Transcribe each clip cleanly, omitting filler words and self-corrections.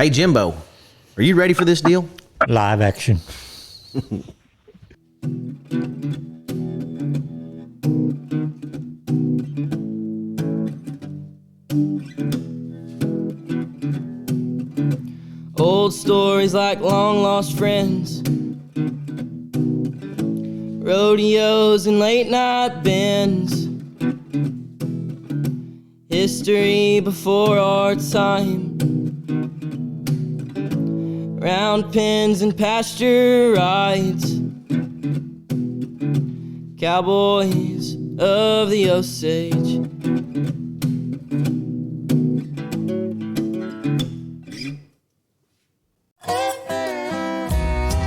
Hey, Jimbo, are you ready for this deal? Live action. Old stories like long lost friends, rodeos and late night bends, history before our time, round pens and pasture rides, cowboys of the Osage.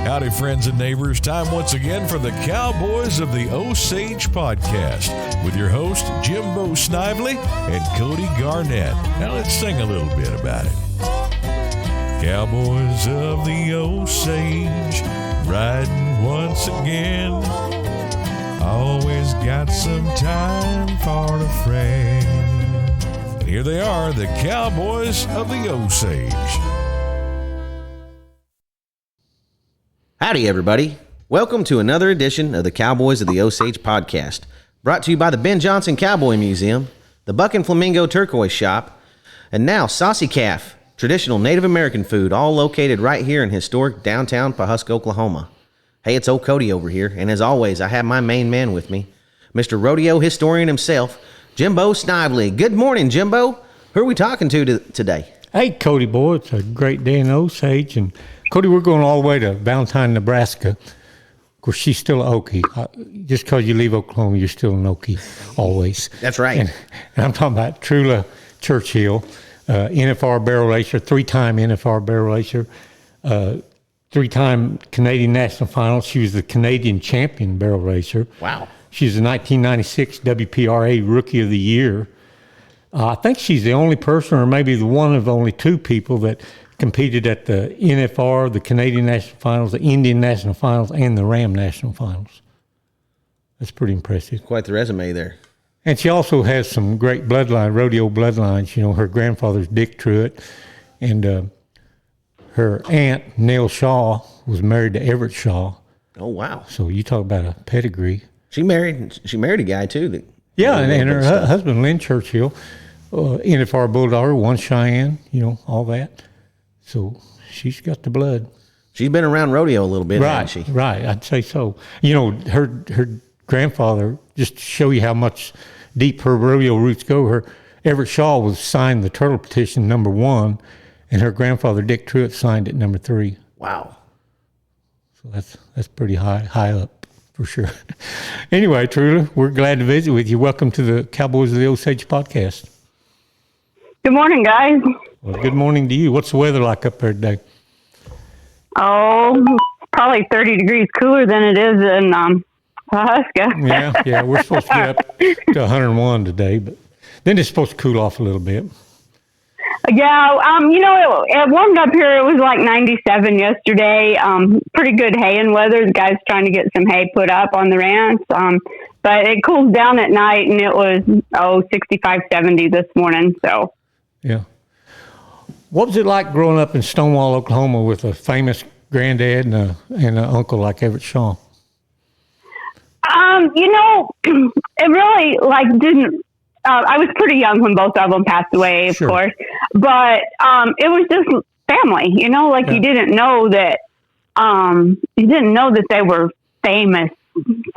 Howdy, friends and neighbors. Time once again for the Cowboys of the Osage podcast with your host, Jimbo Snively and Cody Garnett. Now let's sing a little bit about it. Cowboys of the Osage, riding once again. Always got some time for a friend. And here they are, the Cowboys of the Osage. Howdy, everybody. Welcome to another edition of the Cowboys of the Osage podcast, brought to you by the Ben Johnson Cowboy Museum, the Buck and Flamingo Turquoise Shop, and now Saucy Calf, traditional Native American food, all located right here in historic downtown Pawhuska, Oklahoma. Hey, it's old Cody over here, and as always, I have my main man with me, Mr. Rodeo historian himself, Jimbo Snively. Good morning, Jimbo. Who are we talking to today? Hey, Cody, boy, it's a great day in Osage. And Cody, we're going all the way to Valentine, Nebraska. Of course, she's still an Okie. Just because you leave Oklahoma, you're still an Okie, always. That's right. And I'm talking about Trula Churchill, NFR barrel racer, three-time NFR barrel racer, three-time Canadian National Finals. She was the Canadian champion barrel racer. Wow. She was the 1996 WPRA Rookie of the Year. I think she's the only person, or maybe the one of only two people that competed at the NFR, the Canadian National Finals, the Indian National Finals, and the Ram National Finals. That's pretty impressive. Quite the resume there. And she also has some great rodeo bloodlines. You know, her grandfather's Dick Truitt, and her aunt, Nell Shaw, was married to Everett Shaw. Oh, wow. So you talk about a pedigree. She married a guy, too. And her husband, Lynn Churchill, NFR Bulldog, won Cheyenne, all that. So she's got the blood. She's been around rodeo a little bit, hasn't she? Right, I'd say so. Her grandfather, just to show you how much deep her rodeo roots go, Everett Shaw was signed the Turtle Petition #1, and her grandfather, Dick Truitt, signed it #3. Wow. So that's pretty high up, for sure. Anyway, Trula, we're glad to visit with you. Welcome to the Cowboys of the Osage podcast. Good morning, guys. Well, good morning to you. What's the weather like up there today? Oh, probably 30 degrees cooler than it is in Pawhuska. Yeah, we're supposed to get up to 101 today, but then it's supposed to cool off a little bit. Yeah, it warmed up here. It was like 97 yesterday. Pretty good haying weather. The guys trying to get some hay put up on the ranch. But it cools down at night, and it was 65, 70 this morning. So yeah. What was it like growing up in Stonewall, Oklahoma, with a famous granddad and an uncle like Everett Shaw? It really didn't. I was pretty young when both of them passed away, of course, but it was just family. You didn't know that. You didn't know that they were famous,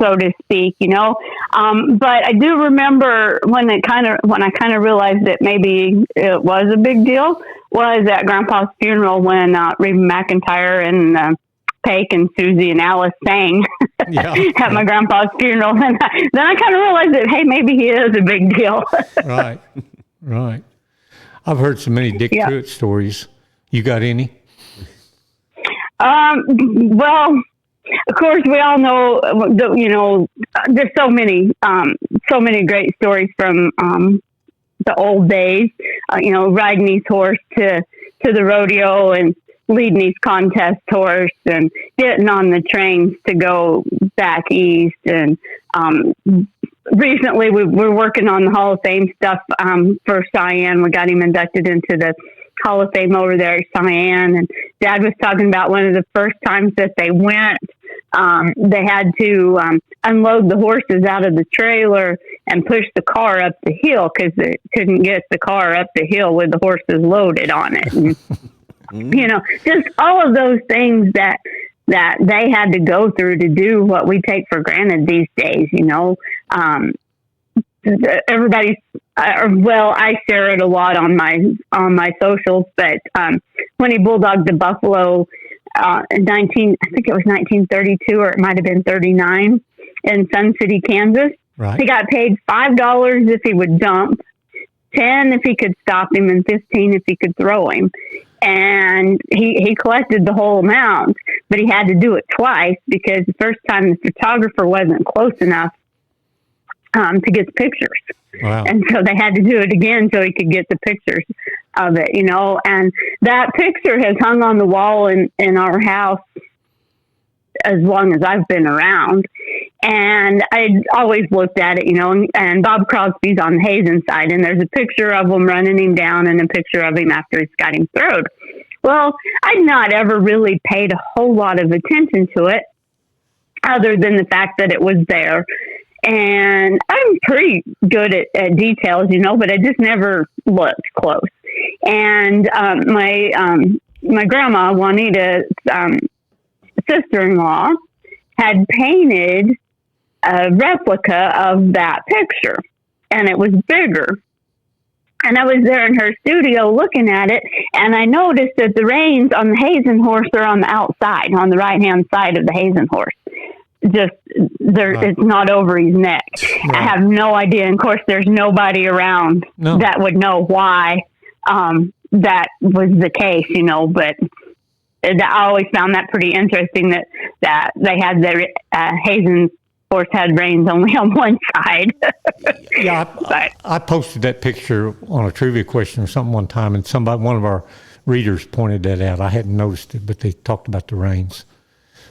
so to speak. But I do remember when I kind of realized that maybe it was a big deal was at Grandpa's funeral when Reba McEntire and Paik and Susie and Alice sang at my grandpa's funeral. And then I kind of realized that, hey, maybe he is a big deal. Right. I've heard so many Dick Truitt stories. You got any? Well, of course, we all know, there's so many great stories from the old days, riding his horse to the rodeo and leading his contest horse and getting on the trains to go back east. And recently we're working on the Hall of Fame stuff for Cheyenne. We got him inducted into the Hall of Fame over there at Cheyenne. And Dad was talking about one of the first times that they went. They had to unload the horses out of the trailer and push the car up the hill because they couldn't get the car up the hill with the horses loaded on it. And, just all of those things that they had to go through to do what we take for granted these days. Everybody's I share it a lot on my socials, but when he bulldogged the buffalo in I think it was 1932 or it might have been 39 in Sun City, Kansas. Right. He got paid $5 if he would dump, 10 if he could stop him, and 15 if he could throw him. And he collected the whole amount, but he had to do it twice because the first time the photographer wasn't close enough to get the pictures. Wow. And so they had to do it again so he could get the pictures of it, and that picture has hung on the wall in our house as long as I've been around. And I always looked at it, and Bob Crosby's on the Hazen side, and there's a picture of him running him down and a picture of him after he's got him throwed. Well, I'd not ever really paid a whole lot of attention to it other than the fact that it was there. And I'm pretty good at details, but I just never looked close. And my grandma, Juanita's sister-in-law, had painted a replica of that picture, and it was bigger. And I was there in her studio looking at it, and I noticed that the reins on the Hazen horse are on the outside, on the right-hand side of the Hazen horse. It's not over his neck. Right. I have no idea. And of course, there's nobody around that would know why that was the case, but I always found that pretty interesting that they had their Hazen horse had reins only on one side. Yeah, I posted that picture on a trivia question or something one time, and one of our readers pointed that out. I hadn't noticed it, but they talked about the reins.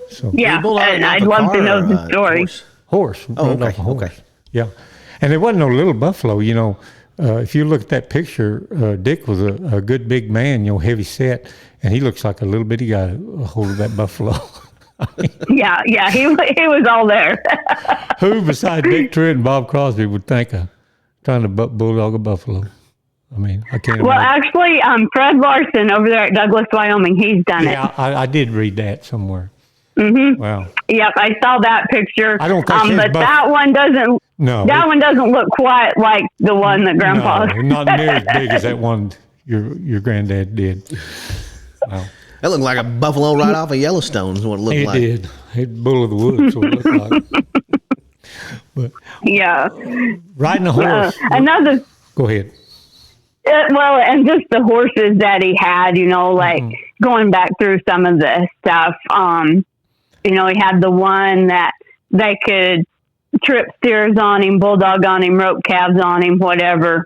So yeah, and I'd love to know the story. Horse. Oh, okay. Okay. Yeah, and it wasn't no little buffalo. If you look at that picture, Dick was a good big man, heavy set, and he looks like a little bitty guy holding that buffalo. Yeah, he was all there. Who besides Dick Truitt and Bob Crosby would think of trying to bulldog a buffalo? I mean, I can't. Well, imagine. actually, Fred Larson over there at Douglas, Wyoming, he's done it. Yeah, I did read that somewhere. Mm-hmm. Wow. Yep, I saw that picture. I don't think but that one doesn't. No, that one doesn't look quite like the one that Grandpa. No, not near as big as that one your granddad did. Wow. That looked like a buffalo right off of Yellowstone. Is what it looked like. It did. It bull of the woods. What it looked like. But yeah, riding a horse. Another. Go ahead. Well, and just the horses that he had, going back through some of the stuff. He had the one that they could trip steers on him, bulldog on him, rope calves on him, whatever.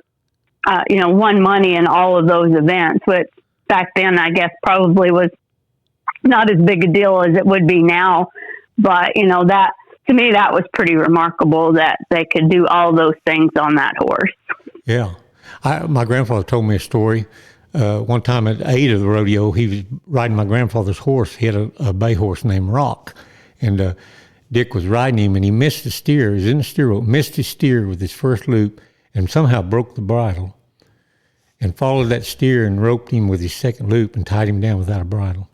Won money in all of those events, which back then I guess probably was not as big a deal as it would be now. But, that to me, that was pretty remarkable that they could do all those things on that horse. Yeah. My grandfather told me a story. One time at 8 of the rodeo, he was riding my grandfather's horse. He had a bay horse named Rock. And Dick was riding him, and he missed the steer. He was in the steer rope, missed his steer with his first loop, and somehow broke the bridle. And followed that steer and roped him with his second loop and tied him down without a bridle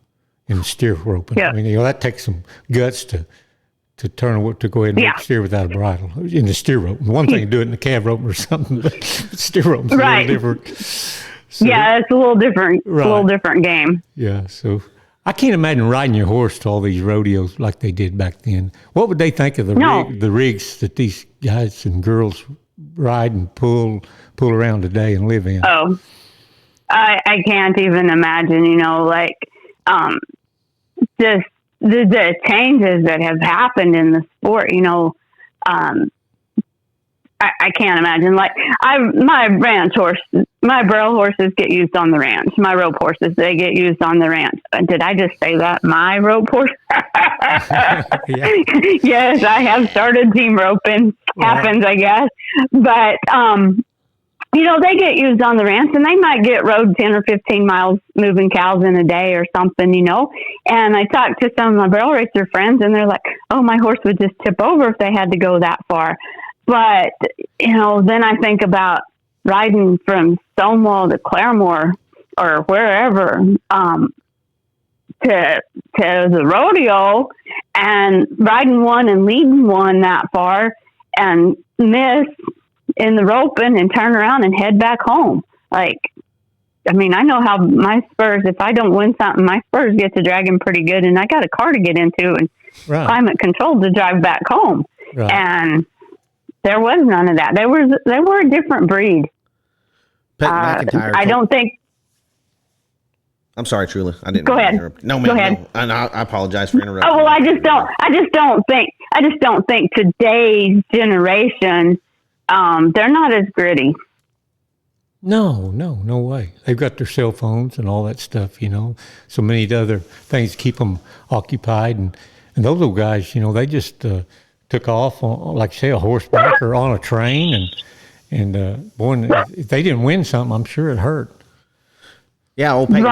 in the steer rope. Yeah. I mean, that takes some guts to go ahead and rope steer without a bridle in the steer rope. One thing to do it in the calf rope or something, but steer rope is a little different. So, yeah, it's a little different. Right. A little different game. Yeah, so I can't imagine riding your horse to all these rodeos like they did back then. What would they think of the rigs that these guys and girls ride and pull around today and live in? Oh, I can't even imagine. Just the changes that have happened in the sport. I can't imagine. Like my ranch horse, my barrel horses get used on the ranch. My rope horses, they get used on the ranch. Did I just say that? My rope horse? Yes, I have started team roping. Happens, I guess. But they get used on the ranch, and they might get rode 10 or 15 miles moving cows in a day or something, And I talked to some of my barrel racer friends, and they're like, oh, my horse would just tip over if they had to go that far. But, then I think about riding from Stonewall to Claremore or wherever to the rodeo, and riding one and leading one that far and miss in the roping and turn around and head back home. I know how my spurs, if I don't win something, my spurs get to dragging pretty good, and I got a car to get into and climate controlled to drive back home. Right. And there was none of that. They were a different breed. I don't think. I'm sorry, Trula. I didn't. Go ahead. No, ma'am. Go ahead. No. I apologize for interrupting. Oh well, I just don't think today's generation. They're not as gritty. No way. They've got their cell phones and all that stuff, so many other things keep them occupied. And those little guys, they just took off on, like say, a horseback or on a train. And boy, if they didn't win something, I'm sure it hurt. Yeah, old Peyton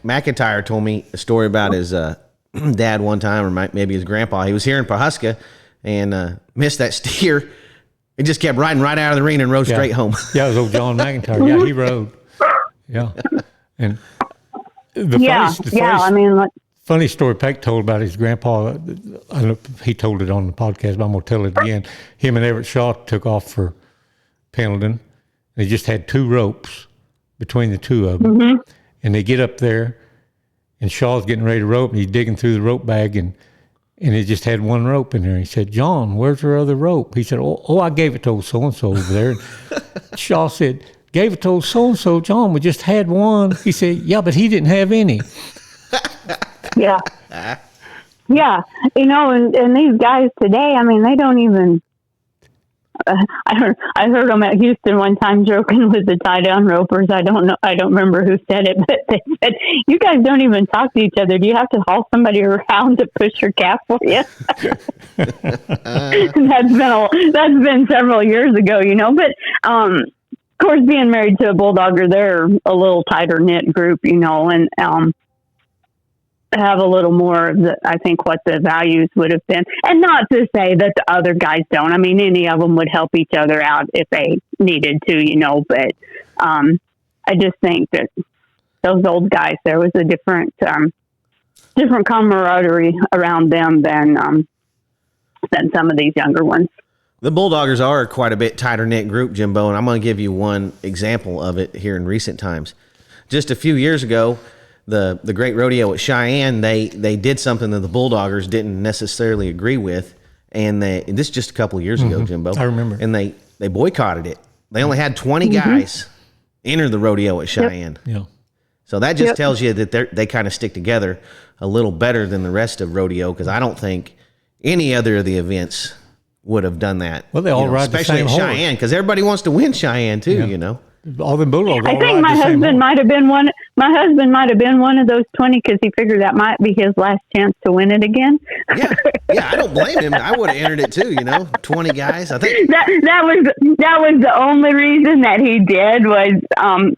McIntyre told me a story about his dad one time, or maybe his grandpa. He was here in Pawhuska and missed that steer. He just kept riding right out of the arena and rode straight home. Yeah, it was old John McIntyre. Yeah, he rode. Yeah. And funny story Peck told about his grandpa, he told it on the podcast, but I'm going to tell it again. Him and Everett Shaw took off for Pendleton. They just had 2 ropes between the two of them. Mm-hmm. And they get up there, and Shaw's getting ready to rope, and he's digging through the rope bag, and it just had 1 rope in there. He said, John, where's your other rope? He said, oh, I gave it to old so-and-so over there. And Shaw said, gave it to old so-and-so, John, we just had 1. He said, yeah, but he didn't have any. Yeah. Yeah. And these guys today, they don't even, I heard them at Houston one time joking with the tie-down ropers. I don't remember who said it, but they said, you guys don't even talk to each other. Do you have to haul somebody around to push your calf for you? That's been several years ago, but of course, being married to a bulldogger, they're a little tighter knit group, and have a little more of I think what the values would have been. And not to say that the other guys don't. Any of them would help each other out if they needed to, but I just think that those old guys, there was a different camaraderie around them than some of these younger ones. The Bulldoggers are quite a bit tighter knit group, Jimbo, and I'm going to give you one example of it here in recent times. Just a few years ago, the great rodeo at Cheyenne, they did something that the Bulldoggers didn't necessarily agree with, and this just a couple of years ago, Jimbo. I remember. And they boycotted it. They only had 20 guys enter the rodeo at Cheyenne. Yep. Yeah. So that just tells you that they kind of stick together a little better than the rest of rodeo, because I don't think any other of the events would have done that. Well, they all ride the same horse. Especially at Cheyenne, because everybody wants to win Cheyenne too, All the Bulldogs. I think my husband might have been one. My husband might have been one of those 20 because he figured that might be his last chance to win it again. Yeah, I don't blame him. I would have entered it too. 20 guys. I think that was the only reason that he did was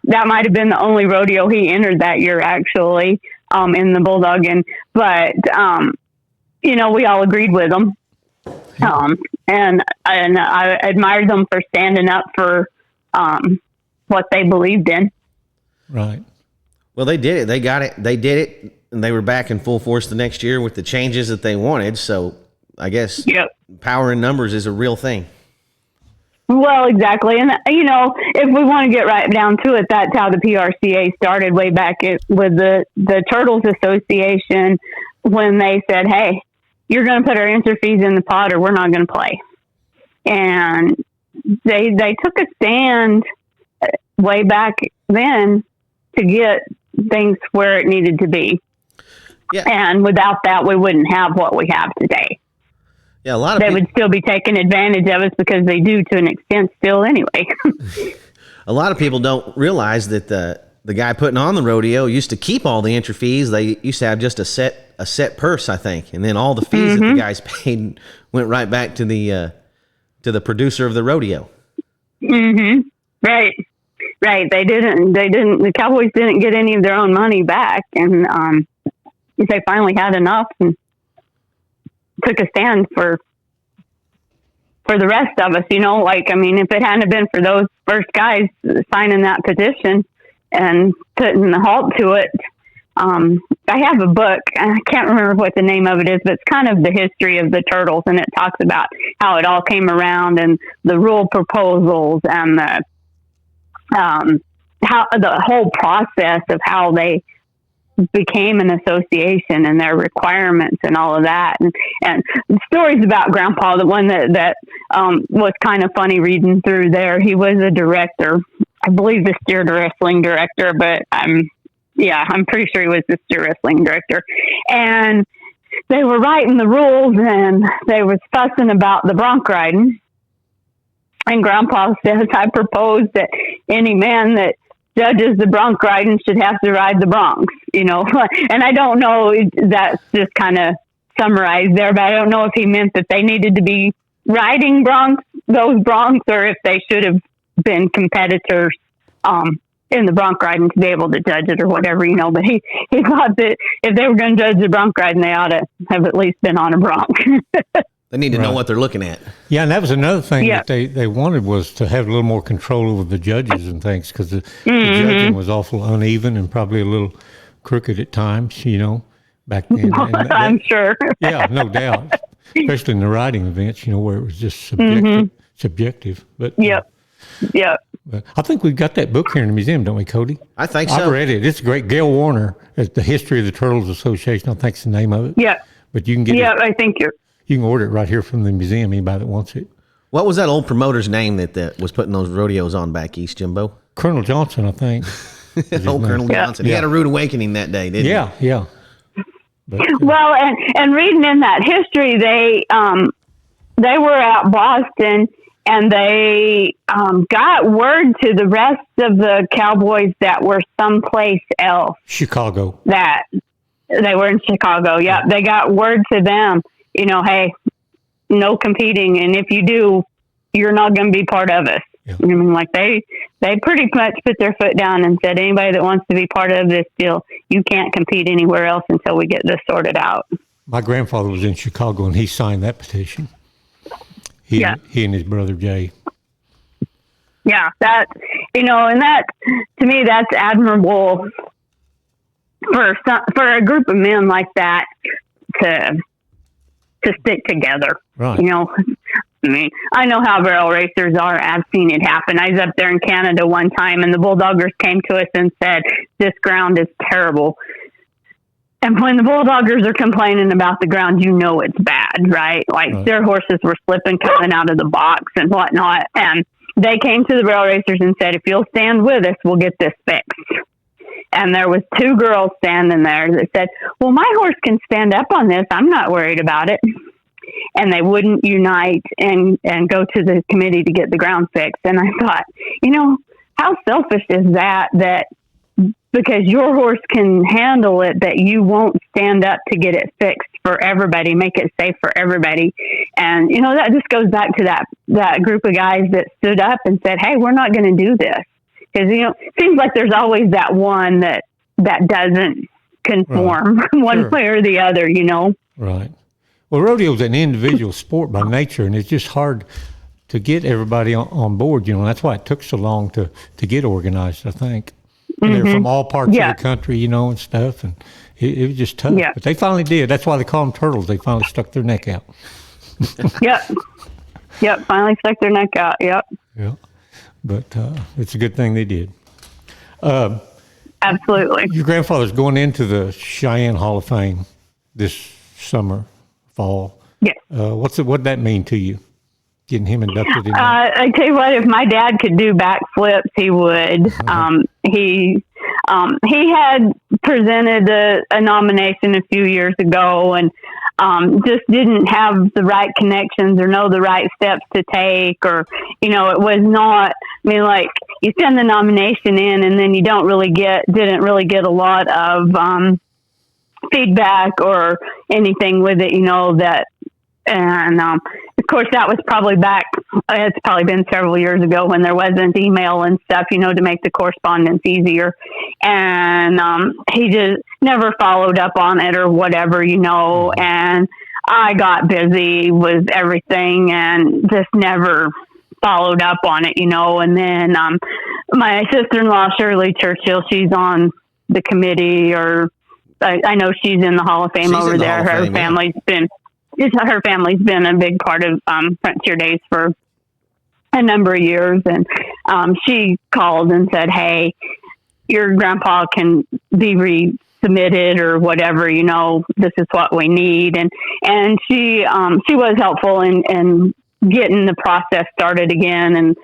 that might have been the only rodeo he entered that year actually in the Bulldogging. But we all agreed with him, and I admired them for standing up for what they believed in. Right. Well, they did it. They got it. They did it, and they were back in full force the next year with the changes that they wanted. So I guess power in numbers is a real thing. Well, exactly. And, if we want to get right down to it, that's how the PRCA started way back with the Turtles Association when they said, hey, you're going to put our entry fees in the pot or we're not going to play. And they took a stand way back then to get things where it needed to be. Yeah. And without that, we wouldn't have what we have today. Yeah, a lot of they would still be taking advantage of us because they do to an extent still anyway. A lot of people don't realize that the guy putting on the rodeo used to keep all the entry fees. They used to have just a set purse, I think, and then all the fees that the guys paid went right back to the producer of the rodeo. Mm-hmm. Right. Right. They didn't, the Cowboys didn't get any of their own money back. And, they finally had enough and took a stand for the rest of us, like, I mean, if it hadn't been for those first guys signing that petition and putting the halt to it, I have a book, I can't remember what the name of it is, but it's kind of the history of the Turtles, and it talks about how it all came around and the rule proposals and how the whole process of how they became an association and their requirements and all of that, and stories about Grandpa. The one that was kind of funny reading through there. He was a director, I believe, the steer wrestling director, but I'm pretty sure he was the steer wrestling director. And they were writing the rules, and they was fussing about the bronc riding. And Grandpa says, "I propose that any man that judges the bronc riding should have to ride the broncs," and I don't know, that's just kind of summarized there, but I don't know if he meant that they needed to be riding those broncs, or if they should have been competitors, in the bronc riding to be able to judge it or whatever, but he thought that if they were going to judge the bronc riding, they ought to have at least been on a bronc. They need to know what they're looking at. Yeah, and that was another thing that they wanted, was to have a little more control over the judges and things, because the judging was awful uneven and probably a little crooked at times, back then. I'm sure. Yeah, no doubt. Especially in the riding events, where it was just subjective. But Yep. But I think we've got that book here in the museum, don't we, Cody? I think so. I've read it. It's great. Gail Warner, The History of the Turtles Association, I think is the name of it. Yeah. But you can get it. I think You can order it right here from the museum, anybody that wants it. What was that old promoter's name that was putting those rodeos on back east, Jimbo? Colonel Johnson, I think. Old Colonel Johnson. He had a rude awakening that day, didn't he? Yeah. But, well, and reading in that history, they were at Boston, and they got word to the rest of the Cowboys that were someplace else. Chicago. That they were in Chicago. Yeah, they got word to them, hey, no competing, and if you do, you're not going to be part of us. Yeah. I mean, like they pretty much put their foot down and said, anybody that wants to be part of this deal, you can't compete anywhere else until we get this sorted out. My grandfather was in Chicago, and he signed that petition. He and his brother Jay. Yeah, that, and that, to me, that's admirable for a group of men like that to stick together. Right. I mean, I know how barrel racers are. I've seen it happen. I was up there in Canada one time, and the Bulldoggers came to us and said, "This ground is terrible." And when the Bulldoggers are complaining about the ground, it's bad, right? Like their horses were slipping coming out of the box and whatnot. And they came to the barrel racers and said, "If you'll stand with us, we'll get this fixed." And there was two girls standing there that said, "Well, my horse can stand up on this. I'm not worried about it." And they wouldn't unite and go to the committee to get the ground fixed. And I thought, how selfish is that because your horse can handle it, that you won't stand up to get it fixed for everybody, make it safe for everybody. And, that just goes back to that group of guys that stood up and said, "Hey, we're not going to do this." Because, it seems like there's always that one that doesn't conform one way or the other, Right. Well, rodeo's an individual sport by nature, and it's just hard to get everybody on board. That's why it took so long to get organized, I think. They're from all parts of the country, and stuff, and it was just tough. Yeah. But they finally did. That's why they call them turtles. They finally stuck their neck out. Yep, finally stuck their neck out, yep. Yeah, but it's a good thing they did. Absolutely. Your grandfather's going into the Cheyenne Hall of Fame this fall. Yes. What'd that mean to you, getting him inducted in? I tell you what, if my dad could do backflips, he would. He had presented a nomination a few years ago, and just didn't have the right connections or know the right steps to take, or it was not. I mean, like, you send the nomination in, and then you didn't really get a lot of feedback or anything with it, and of course, that was probably back, it's probably been several years ago when there wasn't email and stuff, to make the correspondence easier. And he just never followed up on it or whatever, and I got busy with everything and just never followed up on it, and then my sister-in-law, Trula Churchill, she's on the committee, or I know she's in the Hall of Fame over there. Her family's been a big part of Frontier Days for a number of years, and she called and said, "Hey, your grandpa can be resubmitted or whatever. This is what we need." And she was helpful in getting the process started again, and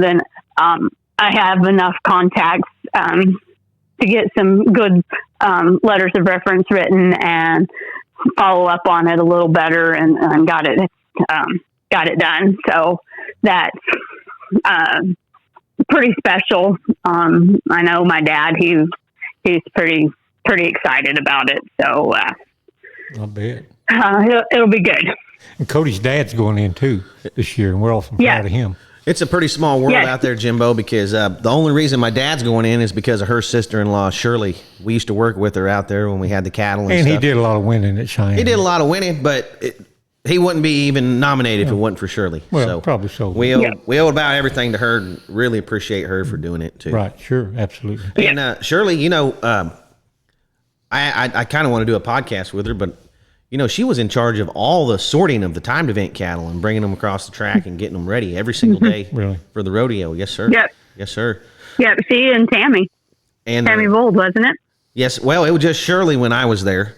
then I have enough contacts to get some good letters of reference written and follow up on it a little better, and got it done. So that's pretty special. I know my dad, he's pretty excited about it. So I bet it'll be good. And Cody's dad's going in too this year, and we're all proud of him. It's a pretty small world out there, Jimbo, because the only reason my dad's going in is because of her sister-in-law, Shirley. We used to work with her out there when we had the cattle and stuff. He did a lot of winning at Cheyenne. He did a lot of winning, but he wouldn't be even nominated if it wasn't for Shirley. Well, probably so. We owe about everything to her, and really appreciate her for doing it, too. Right, sure, absolutely. And Shirley, I kind of want to do a podcast with her, but she was in charge of all the sorting of the timed event cattle and bringing them across the track and getting them ready every single day for the rodeo. Yes, sir. Yep. Yes, sir. Yep. She and Tammy. And Tammy Vold, wasn't it? Yes. Well, it was just Shirley when I was there.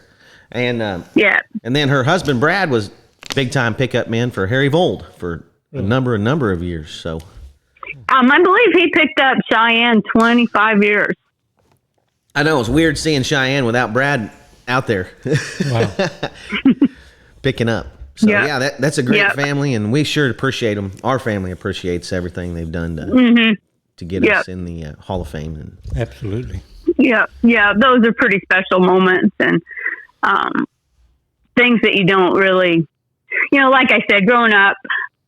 And and then her husband, Brad, was big time pickup man for Harry Vold for a number of years. So I believe he picked up Cheyenne 25 years. I know. It's weird seeing Cheyenne without Brad out there. Wow. Picking up. So that's a great family, and we sure appreciate them. Our family appreciates everything they've done to get us in the Hall of Fame. And absolutely. Yeah. Those are pretty special moments, and things that you don't really, like I said, growing up,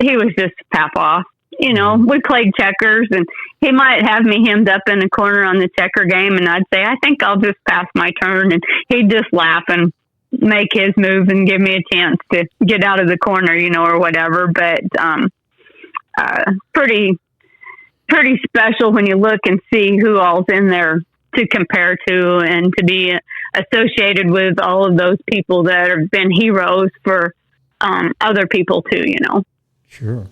he was just papa. We played checkers, and he might have me hemmed up in the corner on the checker game, and I'd say, I think I'll just pass my turn, and he'd just laugh and make his move and give me a chance to get out of the corner, or whatever. But pretty special when you look and see who all's in there to compare to, and to be associated with all of those people that have been heroes for other people too, Sure.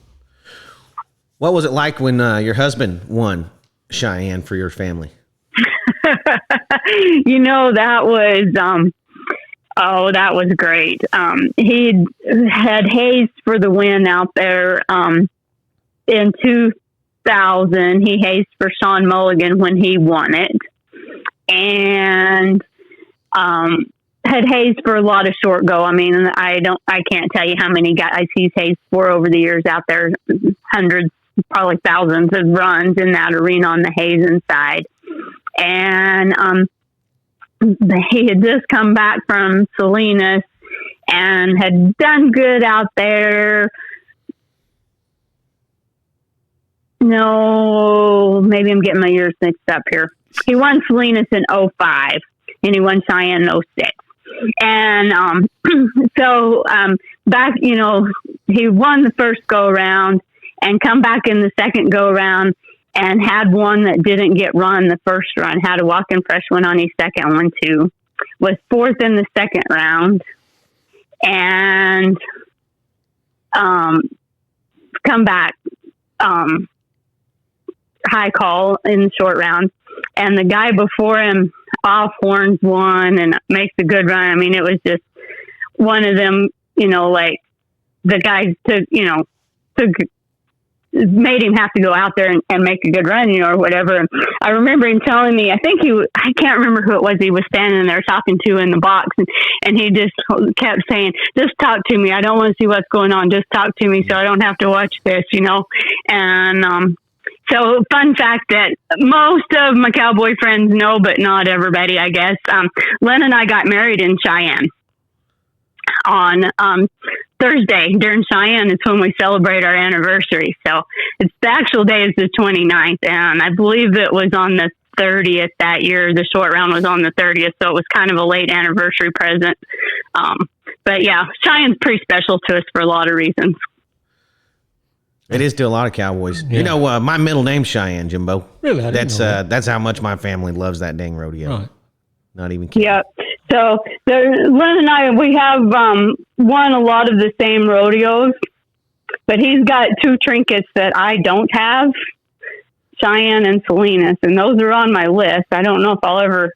What was it like when your husband won Cheyenne for your family? That was great. He had hazed for the win out there in 2000. He hazed for Sean Mulligan when he won it, and had hazed for a lot of short go. I can't tell you how many guys he's hazed for over the years out there. Hundreds, probably thousands of runs in that arena on the hazing side. And he had just come back from Salinas and had done good out there. No, maybe I'm getting my years mixed up here. He won Salinas in 2005, and he won Cheyenne in 2006. And so back, he won the first go around and come back in the second go around and had one that didn't get run the first run, had a walk-in fresh one on his second one too, was fourth in the second round, and come back high call in the short round. And the guy before him off horns one and makes a good run. It was just one of them, like the guy made him have to go out there and make a good run, or whatever. And I remember him telling me, I can't remember who it was he was standing there talking to in the box. And he just kept saying, just talk to me. I don't want to see what's going on. Just talk to me so I don't have to watch this, And, so fun fact that most of my cowboy friends know, but not everybody, I guess. Len and I got married in Cheyenne on Thursday during Cheyenne is when we celebrate our anniversary. So the actual day is the 29th, and I believe it was on the 30th that year. The short round was on the 30th, so it was kind of a late anniversary present. But yeah, Cheyenne's pretty special to us for a lot of reasons. It is to a lot of cowboys. Yeah. You know, my middle name's Cheyenne, Jimbo. Really? That's how much my family loves that dang rodeo. Right. Not even kidding. Yeah. So Lynn and I, we have won a lot of the same rodeos, but he's got two trinkets that I don't have, Cheyenne and Salinas, and those are on my list. I don't know if I'll ever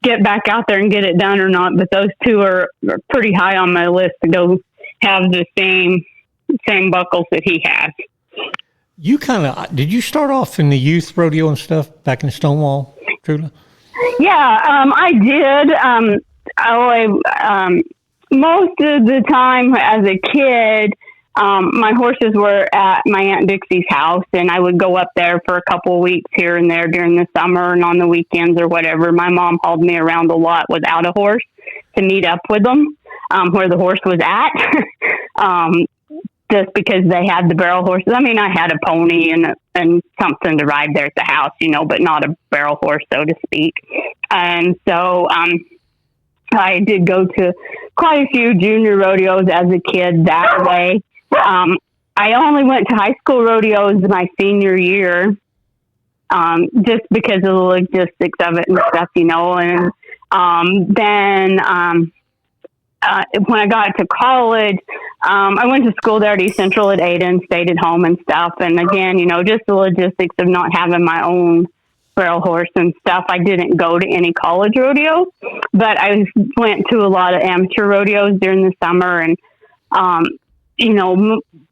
get back out there and get it done or not, but those two are pretty high on my list to go have the same buckles that he has. You did you start off in the youth rodeo and stuff back in Stonewall, Trula? Yeah, I did. Most of the time as a kid, my horses were at my Aunt Dixie's house, and I would go up there for a couple of weeks here and there during the summer and on the weekends or whatever. My mom hauled me around a lot without a horse to meet up with them where the horse was at. Just because they had the barrel horses. I mean, I had a pony and something to ride there at the house, but not a barrel horse, so to speak. And so I did go to quite a few junior rodeos as a kid that way. I only went to high school rodeos my senior year, just because of the logistics of it and stuff, And then when I got to college, I went to school there at East Central at Ada and stayed at home and stuff. And again, just the logistics of not having my own barrel horse and stuff. I didn't go to any college rodeo, but I went to a lot of amateur rodeos during the summer and,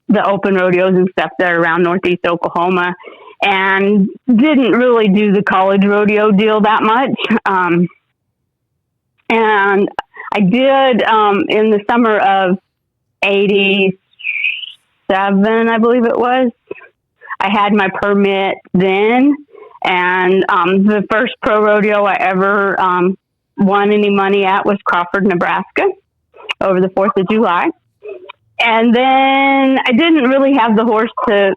the open rodeos and stuff that are around Northeast Oklahoma, and didn't really do the college rodeo deal that much. And I did, in the summer of 87, I believe it was. I had my permit then, and the first pro rodeo I ever won any money at was Crawford, Nebraska, over the 4th of July. And then I didn't really have the horse to,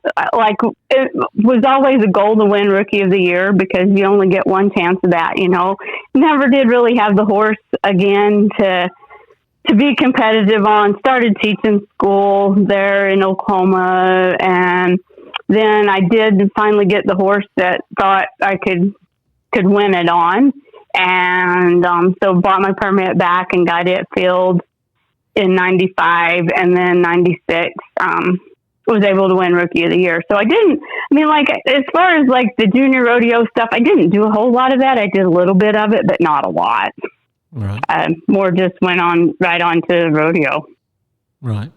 it was always a goal to win Rookie of the Year because you only get one chance of that, Never did really have the horse again to be competitive on. Started teaching school there in Oklahoma, and then I did finally get the horse that thought I could win it on, and so bought my permit back and got it filled in 95, and then 96 was able to win Rookie of the Year. So as far as the junior rodeo stuff, I didn't do a whole lot of that. I did a little bit of it, but not a lot. Right. More just went right on to rodeo. Right.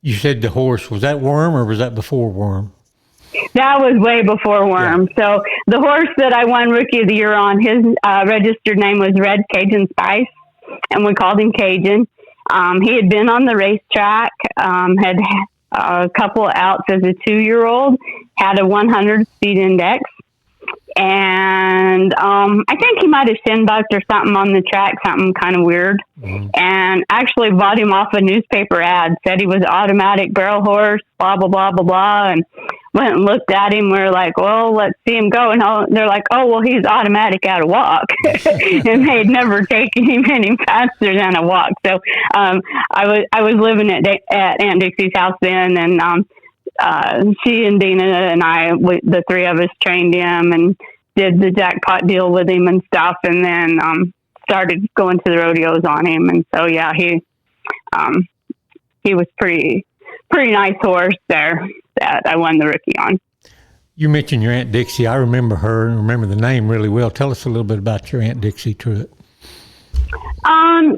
You said the horse, was that Worm or was that before Worm? That was way before Worm. Yeah. So the horse that I won Rookie of the Year on, his registered name was Red Cajun Spice, and we called him Cajun. He had been on the racetrack, had a couple of outs as a 2-year-old, had a 100 speed index. And I think he might have shin bucked or something on the track, something kind of weird. Mm-hmm. And actually bought him off a newspaper ad, said he was automatic barrel horse, blah, blah, blah, blah, blah. And went and looked at him. We were like, well, let's see him go. And they're like, oh, well, he's automatic at a walk. And they had never taken him any faster than a walk. So I was living at Aunt Dixie's house then, and she and Dina and I, the three of us, trained him and did the jackpot deal with him and stuff, and then started going to the rodeos on him. And so yeah, he was pretty nice horse there that I won the Rookie on. You mentioned your Aunt Dixie. I remember her and remember the name really well. Tell us a little bit about your Aunt Dixie, Truitt. I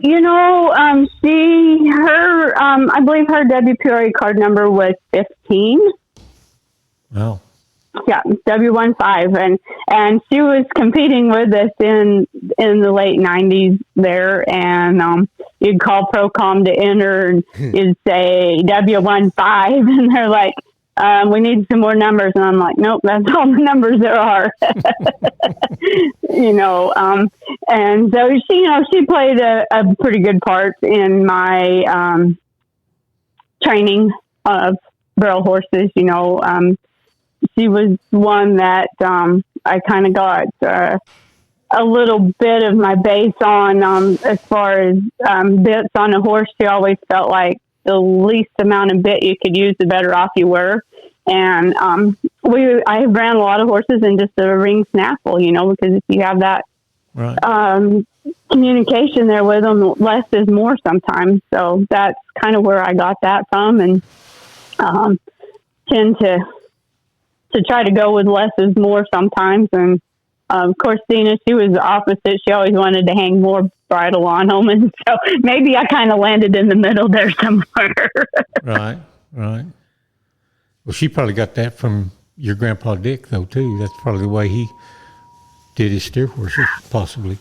believe her WPRA card number was 15. Oh. Yeah, W15, and she was competing with us in the late 90s there, and you'd call Procom to enter, and you'd say W15, and they're like, we need some more numbers, and I'm like, nope, that's all the numbers there are. And so she played a pretty good part in my training of barrel horses. She was one that I kind of got a little bit of my base on as far as bits on a horse. She always felt like the least amount of bit you could use, the better off you were. And I ran a lot of horses in just a ring snaffle, because if you have that communication there with them, less is more sometimes. So that's kind of where I got that from, and tend to try to go with less is more sometimes. And of course, Dina, she was the opposite. She always wanted to hang more bridle on them, and so maybe I kind of landed in the middle there somewhere. Right. Well, she probably got that from your grandpa Dick, though, too. That's probably the way he did his steer horses, possibly.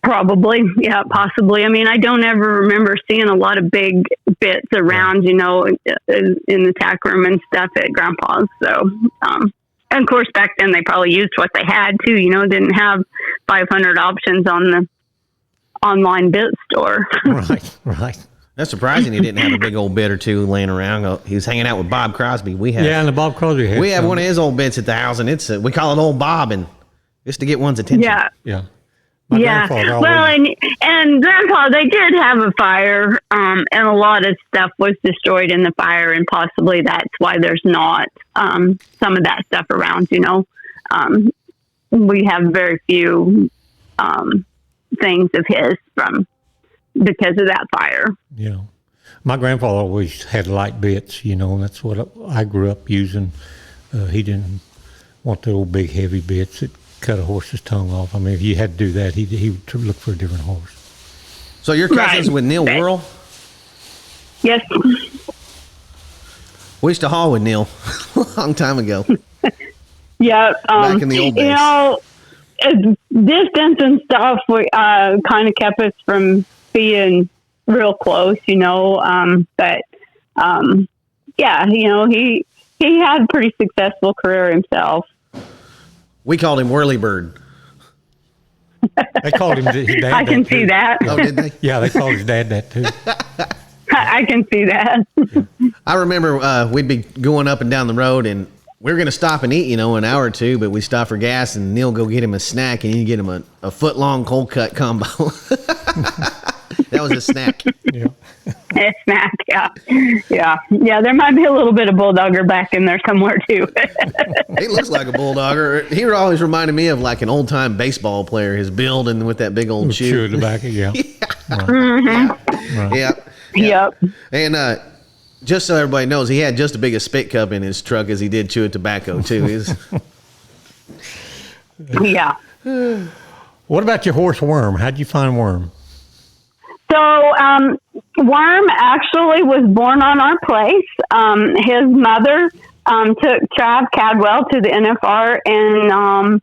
Probably, yeah, possibly. I mean, I don't ever remember seeing a lot of big bits around, in the tack room and stuff at Grandpa's. So, and of course, back then they probably used what they had too. Didn't have 500 options on the online bit store. Right. That's surprising he didn't have a big old bit or two laying around. He was hanging out with Bob Crosby. And the Bob Crosby had. We have one of his old bits at the house, and we call it Old Bob, and just to get one's attention. Yeah. Yeah. Well, and Grandpa, they did have a fire, and a lot of stuff was destroyed in the fire, and possibly that's why there's not some of that stuff around. We have very few things of his because of that fire. Yeah, my grandfather always had light bits. That's what I grew up using. He didn't want the old big heavy bits that cut a horse's tongue off. I mean, if you had to do that, he would look for a different horse. So you're cousins with Neil Worrell? Yes. We used to haul with Neil a long time ago. Yeah. Back in the old days. Distance and stuff kind of kept us from being real close, but he had a pretty successful career himself. We called him Whirlybird. They called him his dad. I can see that. Oh, did they? Yeah, they called his dad that too. I can see that. I remember we'd be going up and down the road, and we were going to stop and eat, an hour or two, but we stopped for gas, and Neil go get him a snack, and he'd get him a foot-long cold cut combo. That was a snack. Yeah. A snack, yeah. There might be a little bit of bulldogger back in there somewhere too. He looks like a bulldogger. He always reminded me of like an old-time baseball player. His build and with that big old chew at the back, yeah. Right. Yep. And just so everybody knows, he had just as big a spit cup in his truck as he did chew tobacco too. Yeah. What about your horse Worm? How'd you find Worm? So, Worm actually was born on our place. His mother took Trav Cadwell to the NFR in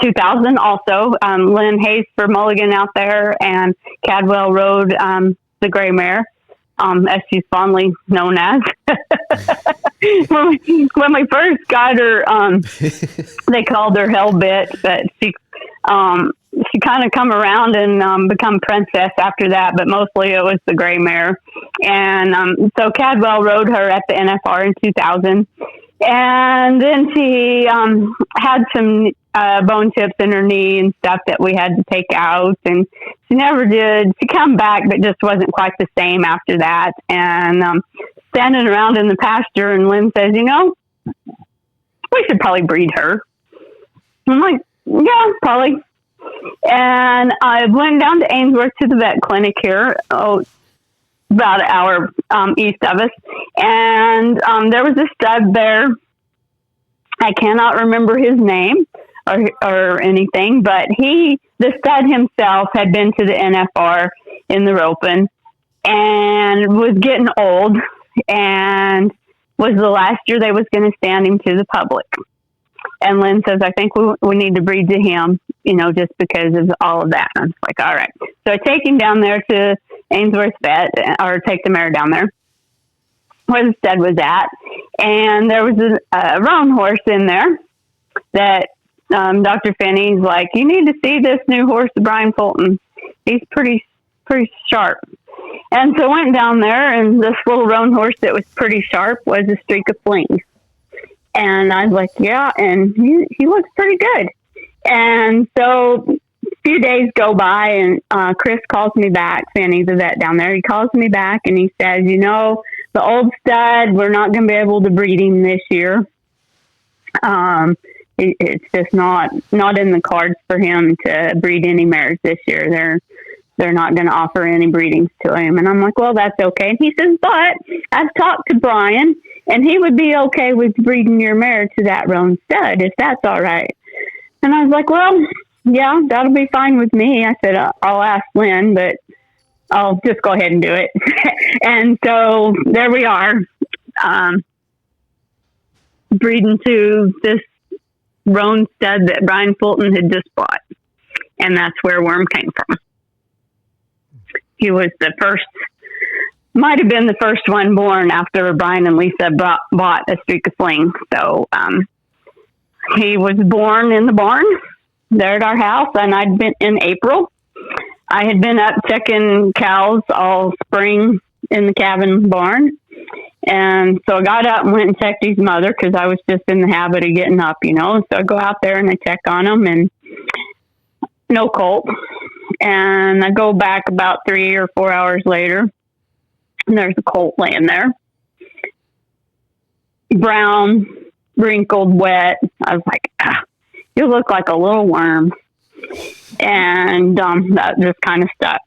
2000 also. Lynn Hayes for Mulligan out there, and Cadwell rode the gray mare, as she's fondly known as. when we first got her, they called her Hellbit, but she kind of come around and become princess after that, but mostly it was the gray mare. And so Cadwell rode her at the NFR in 2000. And then she had some bone chips in her knee and stuff that we had to take out. And she never did. She come back, but just wasn't quite the same after that. And standing around in the pasture, and Lynn says, we should probably breed her. I'm like, yeah, probably. And I went down to Ainsworth to the vet clinic here, about an hour east of us. And there was a stud there. I cannot remember his name or anything, but the stud himself had been to the NFR in the roping and was getting old, and was the last year they was going to stand him to the public. And Lynn says, I think we need to breed to him, just because of all of that. And I was like, all right. So I take him down there to Ainsworth Vet, or take the mare down there where the stud was at. And there was a roan horse in there that Dr. Finney's like, you need to see this new horse, Brian Fulton. He's pretty sharp. And so I went down there, and this little roan horse that was pretty sharp was a streak of fling. And I was like, yeah, and he looks pretty good. And so a few days go by, and Chris calls me back, Fanny's the vet down there. He calls me back, and he says, you know, the old stud, we're not going to be able to breed him this year. It's just not in the cards for him to breed any mares this year. They're not going to offer any breedings to him. And I'm like, well, that's okay. And he says, but I've talked to Brian, and he would be okay with breeding your mare to that roan stud, if that's all right. And I was like, well, yeah, that'll be fine with me. I said, I'll ask Lynn, but I'll just go ahead and do it. And so there we are, breeding to this roan stud that Brian Fulton had just bought. And that's where Worm came from. He was might have been the first one born after Brian and Lisa bought a streak of fling. So he was born in the barn there at our house, and I'd been in April. I had been up checking cows all spring in the cabin barn. And so I got up and went and checked his mother, because I was just in the habit of getting up, you know. So I go out there and I check on him, and no colt. And I go back about 3 or 4 hours later, and there's a colt laying there. Brown, wrinkled, wet. I was like, you look like a little worm. And that just kind of stuck.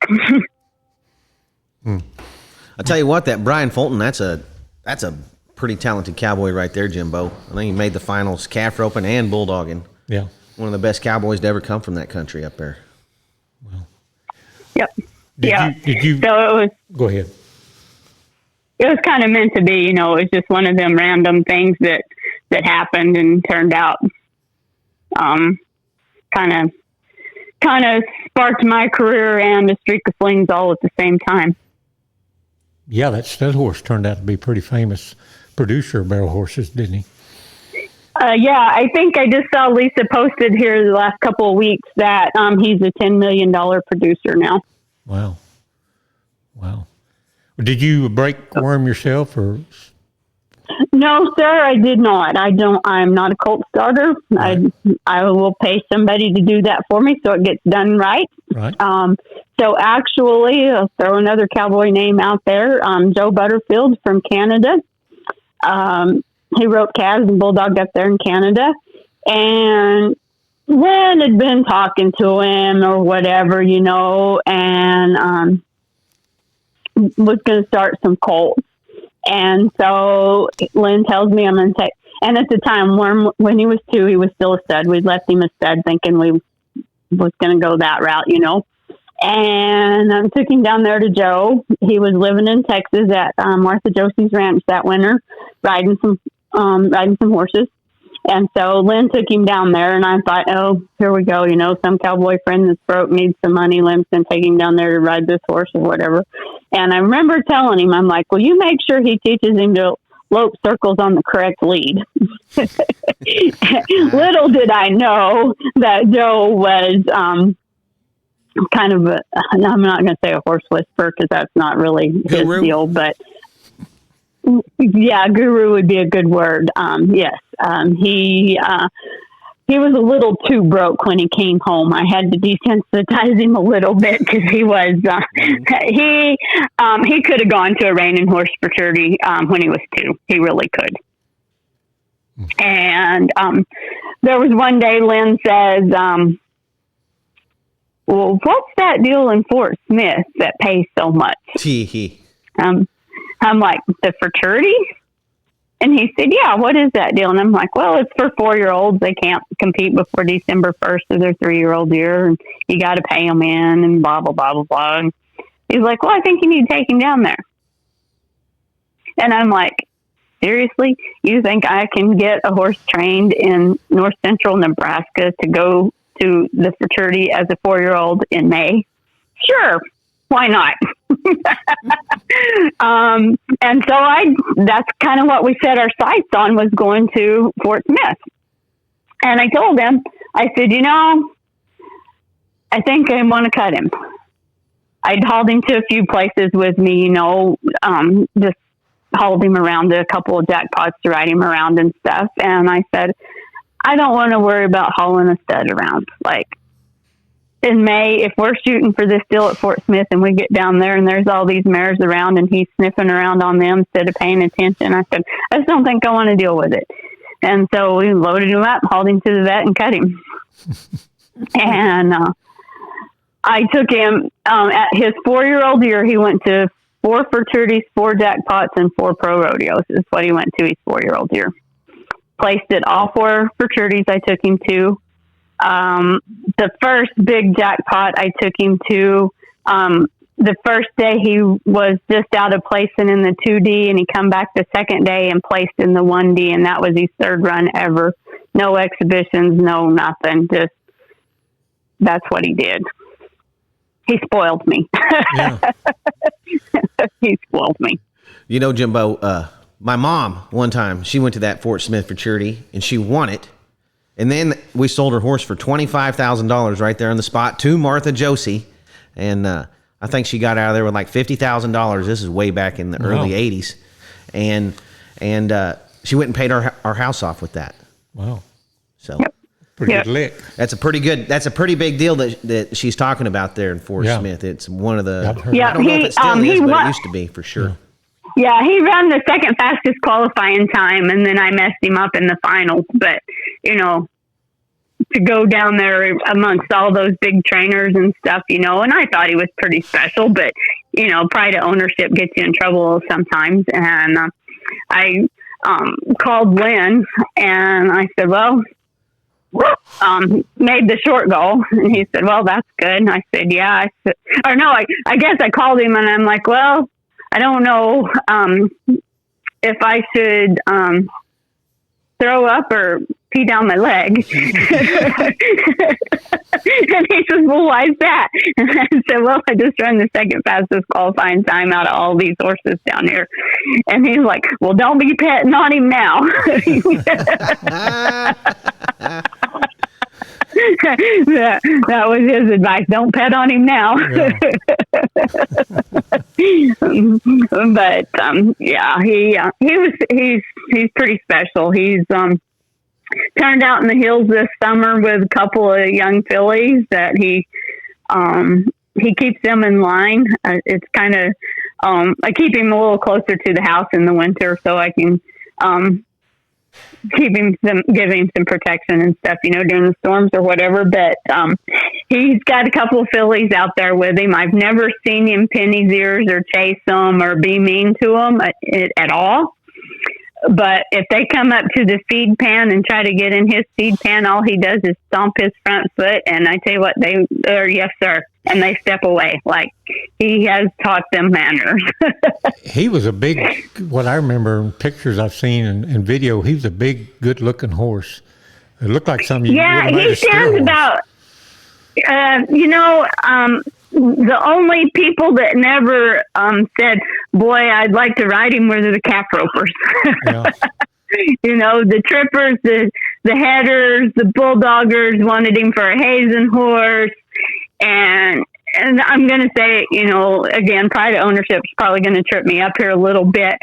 I'll tell you what, that Brian Fulton, that's a pretty talented cowboy right there, Jimbo. I think he made the finals calf roping and bulldogging. Yeah. One of the best cowboys to ever come from that country up there. Well. Yep. Did you? So it was. Go ahead. It was kind of meant to be, you know. It was just one of them random things that happened and turned out. Kind of sparked my career and a streak of flings all at the same time. Yeah, that stud horse turned out to be a pretty famous producer of barrel horses, didn't he? Yeah, I think I just saw Lisa posted here the last couple of weeks that he's a $10 million producer now. Wow. Did you break Worm yourself, or? No, sir, I did not. I'm not a colt starter. Right. I will pay somebody to do that for me so it gets done right. Right. So actually, I'll throw another cowboy name out there. Joe Butterfield from Canada. He wrote calves and bulldogged up there in Canada. And Lynn had been talking to him or whatever, you know, and was going to start some colts. And so Lynn tells me I'm going to take, and at the time, Worm, when he was 2, he was still a stud. We'd left him a stud thinking we was going to go that route, you know. And I took him down there to Joe. He was living in Texas at Martha Josie's ranch that winter, riding some horses. And so Lynn took him down there, and I thought, oh, here we go. You know, some cowboy friend that's broke needs some money. Lynn's going to take him down there to ride this horse or whatever. And I remember telling him, I'm like, well, you make sure he teaches him to lope circles on the correct lead. Little did I know that Joe was kind of I'm not going to say a horse whisperer, because that's not really his deal, but yeah, guru would be a good word. Yes. He was a little too broke when he came home. I had to desensitize him a little bit, because he was, he could have gone to a reining horse fraternity, when he was 2. He really could. And, there was one day Lynn says, well, what's that deal in Fort Smith that pays so much? I'm like, the fraternity? And he said, yeah, what is that deal? And I'm like, well, it's for 4-year-olds. They can't compete before December 1st of their 3-year-old year. And you got to pay them in and blah, blah, blah, blah, blah. And he's like, well, I think you need to take him down there. And I'm like, seriously? You think I can get a horse trained in north central Nebraska to go to the fraternity as a 4-year-old in May? Sure. Why not? And so that's kind of what we set our sights on, was going to Fort Smith. And I told him, I said, you know, I think I want to cut him. I'd hauled him to a few places with me, just hauled him around to a couple of jackpots to ride him around and stuff. And I said, I don't want to worry about hauling a stud around. Like in May, if we're shooting for this deal at Fort Smith and we get down there and there's all these mares around and he's sniffing around on them instead of paying attention, I said, I just don't think I want to deal with it. And so we loaded him up, hauled him to the vet and cut him. And I took him at his 4-year-old year. He went to 4 fraternities, 4 jackpots, and 4 pro rodeos is what he went to his 4-year-old year. Placed at all 4 fraternities I took him to. The first big jackpot I took him to, the first day he was just out of placing in the 2D, and he come back the second day and placed in the 1D, and that was his 3rd run ever. No exhibitions, no nothing. Just that's what he did. He spoiled me. Yeah. He spoiled me. You know, Jimbo, my mom, one time, she went to that Fort Smith futurity, and she won it. And then we sold her horse for $25,000 right there on the spot to Martha Josie. And I think she got out of there with like $50,000. This is way back in the early 80s. And she went and paid our house off with that. Wow. So pretty good lick. That's a pretty big deal that she's talking about there in Fort Smith. It's one of the, I don't know if it still is, but it used to be for sure. Yeah, he ran the second fastest qualifying time, and then I messed him up in the finals. But, to go down there amongst all those big trainers and stuff, and I thought he was pretty special, but, pride of ownership gets you in trouble sometimes. And I called Lynn, and I said, well, made the short goal. And he said, well, that's good. And I said, yeah. I guess I called him, and I'm like, well, I don't know if I should throw up or pee down my leg. And he says, well, why is that? And I said, well, I just ran the second fastest qualifying time out of all these horses down here. And he's like, well, don't be petting on him now. That was his advice. Don't pet on him now. But he's pretty special. He's turned out in the hills this summer with a couple of young fillies that he keeps them in line. It's kind of I keep him a little closer to the house in the winter so I can give him some protection and stuff, during the storms or whatever. But he's got a couple of fillies out there with him. I've never seen him pin his ears or chase them or be mean to them at all. But if they come up to the feed pan and try to get in his feed pan, all he does is stomp his front foot. And I tell you what, they're yes, sir. And they step away. Like he has taught them manners. He was a big, what I remember in pictures I've seen and video, he was a big, good looking horse. It looked like something you would have made a stands about, the only people that never said, boy, I'd like to ride him were the calf ropers. Yeah. The trippers, the headers, the bulldoggers wanted him for a hazing horse. And I'm going to say, again, pride of ownership is probably going to trip me up here a little bit,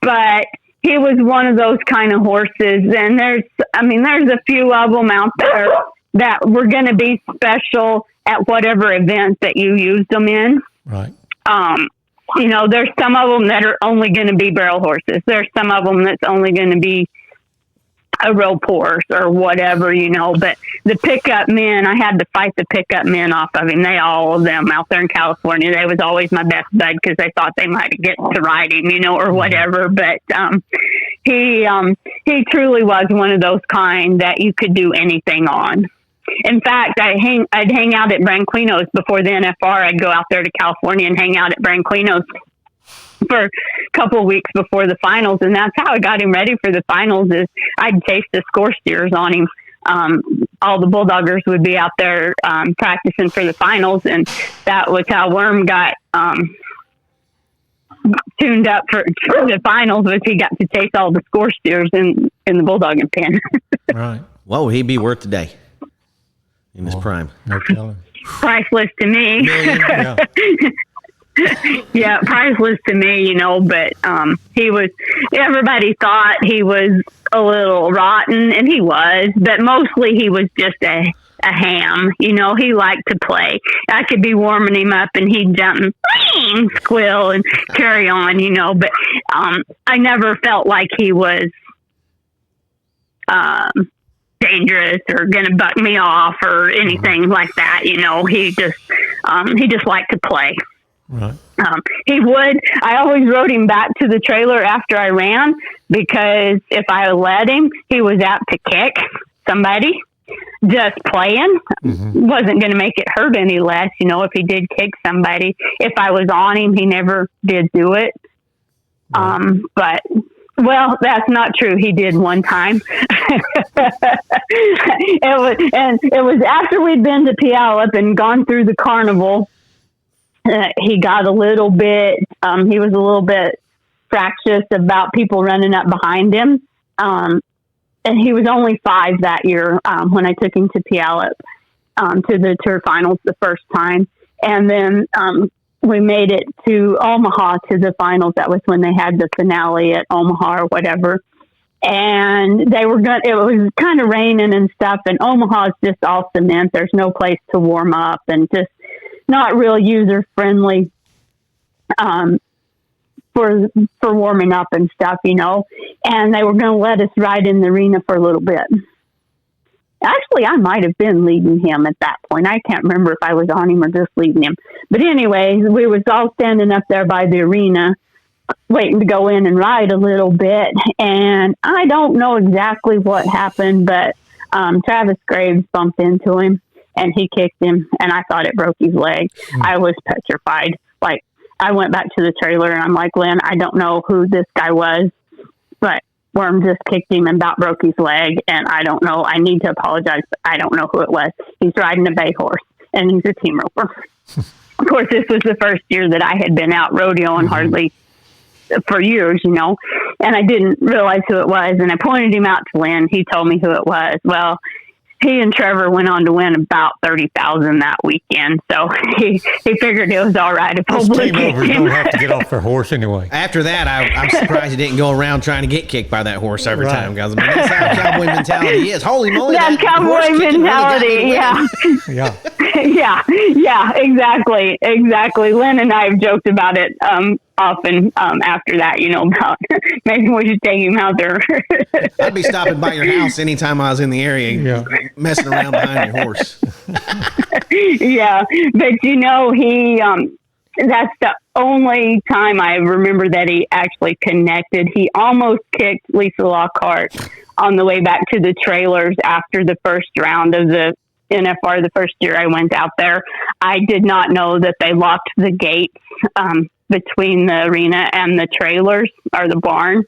but he was one of those kind of horses. And there's a few of them out there that were going to be special at whatever event that you used them in. Right. There's some of them that are only going to be barrel horses. There's some of them that's only going to be a rope horse or whatever, but the pickup men, I had to fight the pickup men off of him. All of them out there in California, they was always my best bud because they thought they might get to ride him, or whatever. But he truly was one of those kind that you could do anything on. In fact, I'd hang out at Branquino's before the NFR. I'd go out there to California and hang out at Branquino's for a couple of weeks before the finals, and that's how I got him ready for the finals. Is I'd chase the score steers on him. All the bulldoggers would be out there practicing for the finals, and that was how Worm got tuned up for the finals. Was he got to chase all the score steers in the bulldogging pen. Right. What would he be worth today in his prime? No telling. Priceless to me. Yeah. Yeah, priceless to me, you know, but everybody thought he was a little rotten, and he was, but mostly he was just a ham. You know, he liked to play. I could be warming him up and he'd jump and squeal and carry on, you know, but I never felt like he was dangerous or gonna buck me off or anything like that. You know, he just liked to play. Right. I always rode him back to the trailer after I ran, because if I let him, he was out to kick somebody. Just playing wasn't going to make it hurt any less, you know, if he did kick somebody. If I was on him, he never did do it. But, well, that's not true. He did one time. It was after we'd been to Puyallup and gone through the carnival. He got a little bit, he was a little bit fractious about people running up behind him. And he was only 5 that year when I took him to Puyallup to the tour finals the first time. And then we made it to Omaha to the finals. That was when they had the finale at Omaha or whatever. And it was kind of raining and stuff. And Omaha is just all cement. There's no place to warm up and just not real user friendly. For warming up and stuff, you know, and they were going to let us ride in the arena for a little bit. Actually, I might have been leading him at that point. I can't remember if I was on him or just leading him. But anyways, we was all standing up there by the arena waiting to go in and ride a little bit. And I don't know exactly what happened, but Travis Graves bumped into him and he kicked him, and I thought it broke his leg. I was petrified. Like, I went back to the trailer and I'm like, Lynn, I don't know who this guy was, but Worm just kicked him and about broke his leg. And I don't know. I need to apologize, but I don't know who it was. He's riding a bay horse and he's a team roper. Of course, this was the first year that I had been out rodeoing hardly for years, you know, and I didn't realize who it was. And I pointed him out to Lynn. He told me who it was. Well, he and Trevor went on to win about $30,000 that weekend, so he figured it was all right if Those team rovers don't have to get off their horse anyway. After that, I'm surprised he didn't go around trying to get kicked by that horse every time, guys. I mean, that's how cowboy mentality is. Holy moly! That's cowboy mentality. Yeah. Yeah, exactly. Lynn and I have joked about it often after that, you know, about maybe we should take him out there. I'd be stopping by your house anytime I was in the area, messing around behind your horse. Yeah, but you know, that's the only time I remember that he actually connected. He almost kicked Lisa Lockhart on the way back to the trailers after the first round of the NFR. The first year I went out there, I did not know that they locked the gates between the arena and the trailers or the barn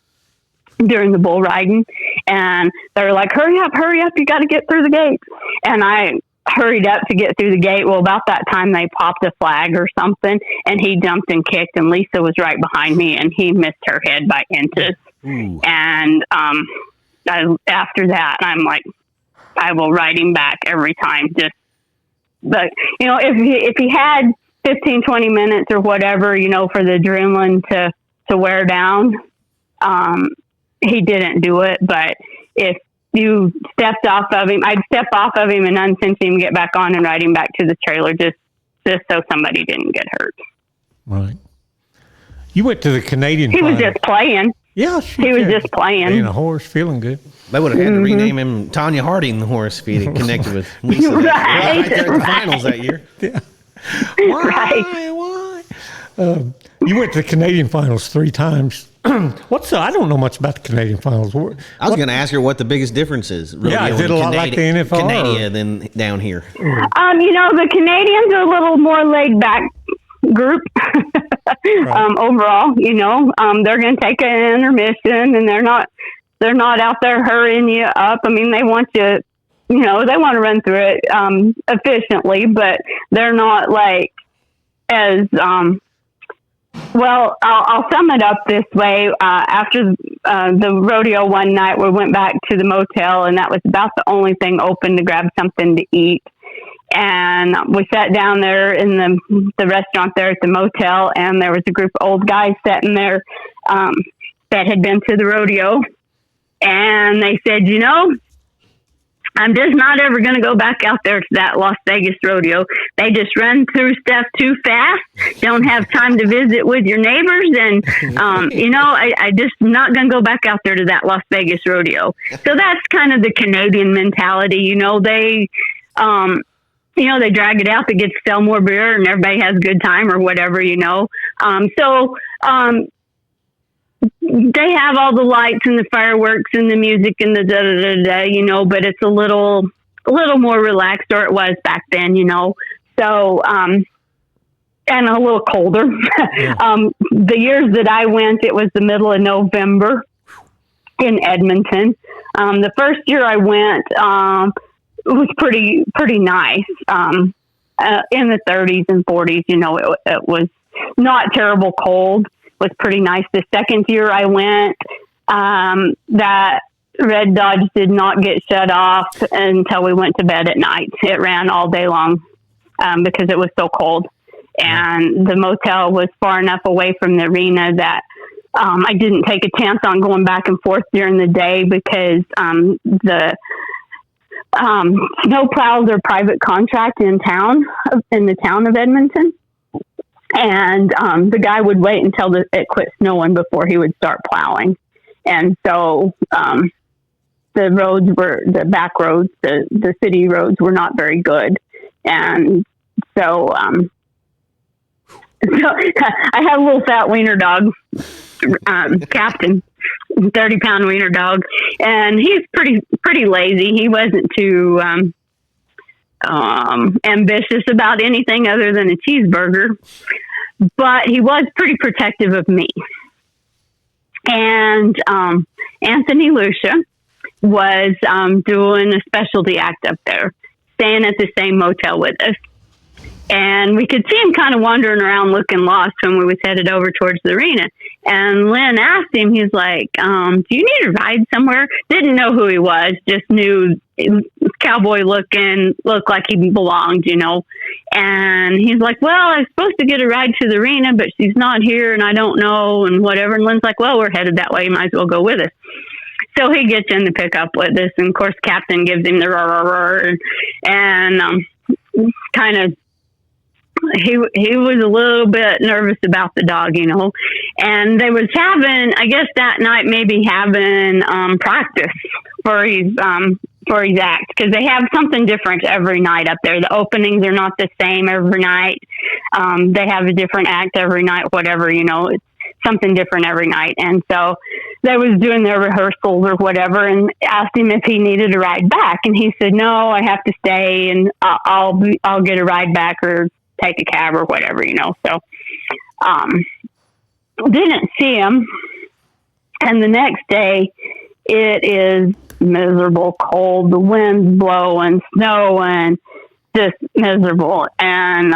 during the bull riding. And they were like, hurry up, you got to get through the gate. And I hurried up to get through the gate. Well, about that time they popped a flag or something and he jumped and kicked, and Lisa was right behind me and he missed her head by inches. Ooh. And after that, I'm like, I will ride him back every time. But you know, if he had 15, 20 minutes or whatever, you know, for the adrenaline to wear down, he didn't do it. But if you stepped off of him, I'd step off of him and uncinch him, get back on and ride him back to the trailer just so somebody didn't get hurt. Right. You went to the Canadian He was just playing. Yeah, he was just playing. Being a horse, feeling good. They would have had to rename him Tanya Harding the horse if he had connected with Lisa. Right there in the finals that year. Yeah. Why? You went to the Canadian finals 3 times. I don't know much about the Canadian finals. I was going to ask her what the biggest difference is. Yeah, is it a lot like the NFR? Canada than down here. You know, the Canadians are a little more laid back group. Right. Overall, you know, they're going to take an intermission and they're not out there hurrying you up. I mean, they want you, you know, they want to run through it efficiently, but they're not like as well. I'll sum it up this way. After the rodeo one night, we went back to the motel, and that was about the only thing open to grab something to eat. And we sat down there in the restaurant there at the motel, and there was a group of old guys sitting there that had been to the rodeo. And they said, I'm just not ever going to go back out there to that Las Vegas rodeo. They just run through stuff too fast, don't have time to visit with your neighbors. And, I just not going to go back out there to that Las Vegas rodeo. So that's kind of the Canadian mentality. They, they drag it out to get to sell more beer and everybody has a good time or whatever, they have all the lights and the fireworks and the music and the da-da-da-da, but it's a little more relaxed, or it was back then, So, and a little colder. Yeah. The years that I went, it was the middle of November in Edmonton. The first year I went, it was pretty nice. In the 30s and 40s, it was not terrible cold. Was pretty nice. The second year I went, that Red Dodge did not get shut off until we went to bed at night. It ran all day long because it was so cold. And the motel was far enough away from the arena that I didn't take a chance on going back and forth during the day because the snow plows are private contract in the town of Edmonton. And the guy would wait until it quit snowing before he would start plowing. And so the roads the back roads, the city roads were not very good. And so, I had a little fat wiener dog, Captain, 30-pound wiener dog. And he's pretty lazy. He wasn't too ambitious about anything other than a cheeseburger, but he was pretty protective of me. And Anthony Lucia was doing a specialty act up there, staying at the same motel with us. And we could see him kind of wandering around looking lost when we was headed over towards the arena. And Lynn asked him, he's like, do you need a ride somewhere? Didn't know who he was, just knew cowboy looking, looked like he belonged, And he's like, well, I was supposed to get a ride to the arena, but she's not here and I don't know and whatever. And Lynn's like, well, we're headed that way. You might as well go with us. So he gets in the pickup with us. And of course, Captain gives him the roar and kind of, he was a little bit nervous about the dog, and they was having, I guess that night, maybe having practice for his act, because they have something different every night up there. The openings are not the same every night. They have a different act every night, whatever, it's something different every night. And so they was doing their rehearsals or whatever, and asked him if he needed a ride back. And he said, no, I have to stay and I'll get a ride back or take a cab or whatever, So, didn't see him. And the next day it is miserable cold. The wind's blowing, snowing, just miserable. And,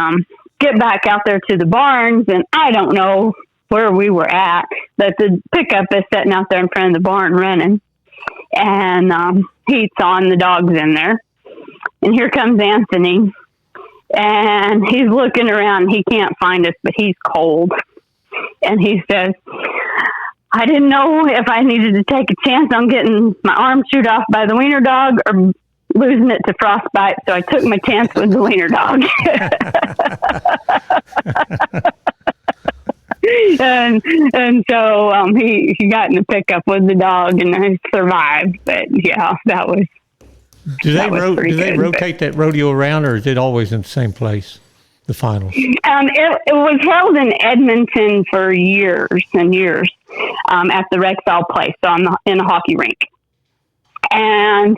get back out there to the barns, and I don't know where we were at, but the pickup is sitting out there in front of the barn running, and, heat's on, the dog's in there. And here comes Anthony. And he's looking around. He can't find us, but he's cold. And he says, I didn't know if I needed to take a chance on getting my arm chewed off by the wiener dog or losing it to frostbite. So I took my chance with the wiener dog. and so he got in the pickup with the dog and I survived. But yeah, that was. Do they rotate that rodeo around, or is it always in the same place, the finals? It was held in Edmonton for years and years at the Rexall place, so in a hockey rink. And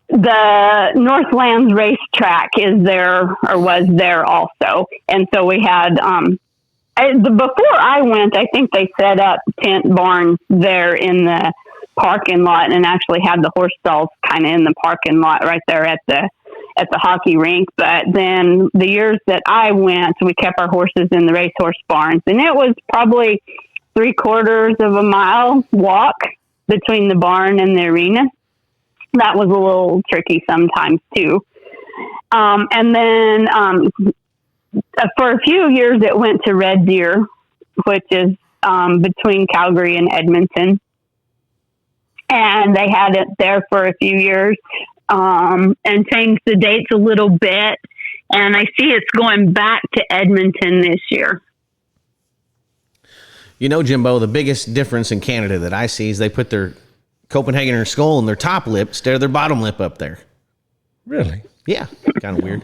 the Northlands racetrack is there, or was there also. And so we had, before I went, I think they set up tent barns there in the parking lot and actually had the horse stalls kind of in the parking lot right there at the hockey rink. But then the years that I went, we kept our horses in the racehorse barns, and it was probably 3/4 of a mile walk between the barn and the arena. That was a little tricky sometimes too. And then for a few years, it went to Red Deer, which is between Calgary and Edmonton. And they had it there for a few years and changed the dates a little bit. And I see it's going back to Edmonton this year. You know, Jimbo, the biggest difference in Canada that I see is they put their Copenhagener skull and their top lip instead of their bottom lip up there. Really? Yeah, kind of weird.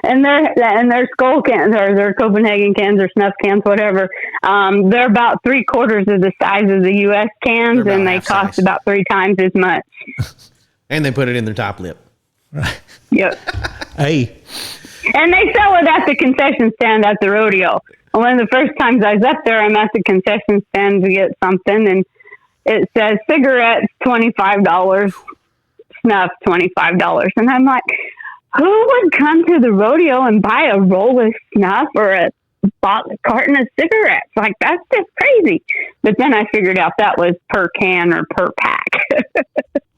And their skull cans, or their Copenhagen cans, or snuff cans, whatever, they're about 3/4 of the size of the U.S. cans, and they cost about 3 times as much. And they put it in their top lip. Yep. Hey. And they sell it at the concession stand at the rodeo. And one of the first times I was up there, I'm at the concession stand to get something, and it says cigarettes $25, snuff $25, and I'm like, who would come to the rodeo and buy a roll of snuff or a carton of cigarettes? Like, that's just crazy. But then I figured out that was per can or per pack.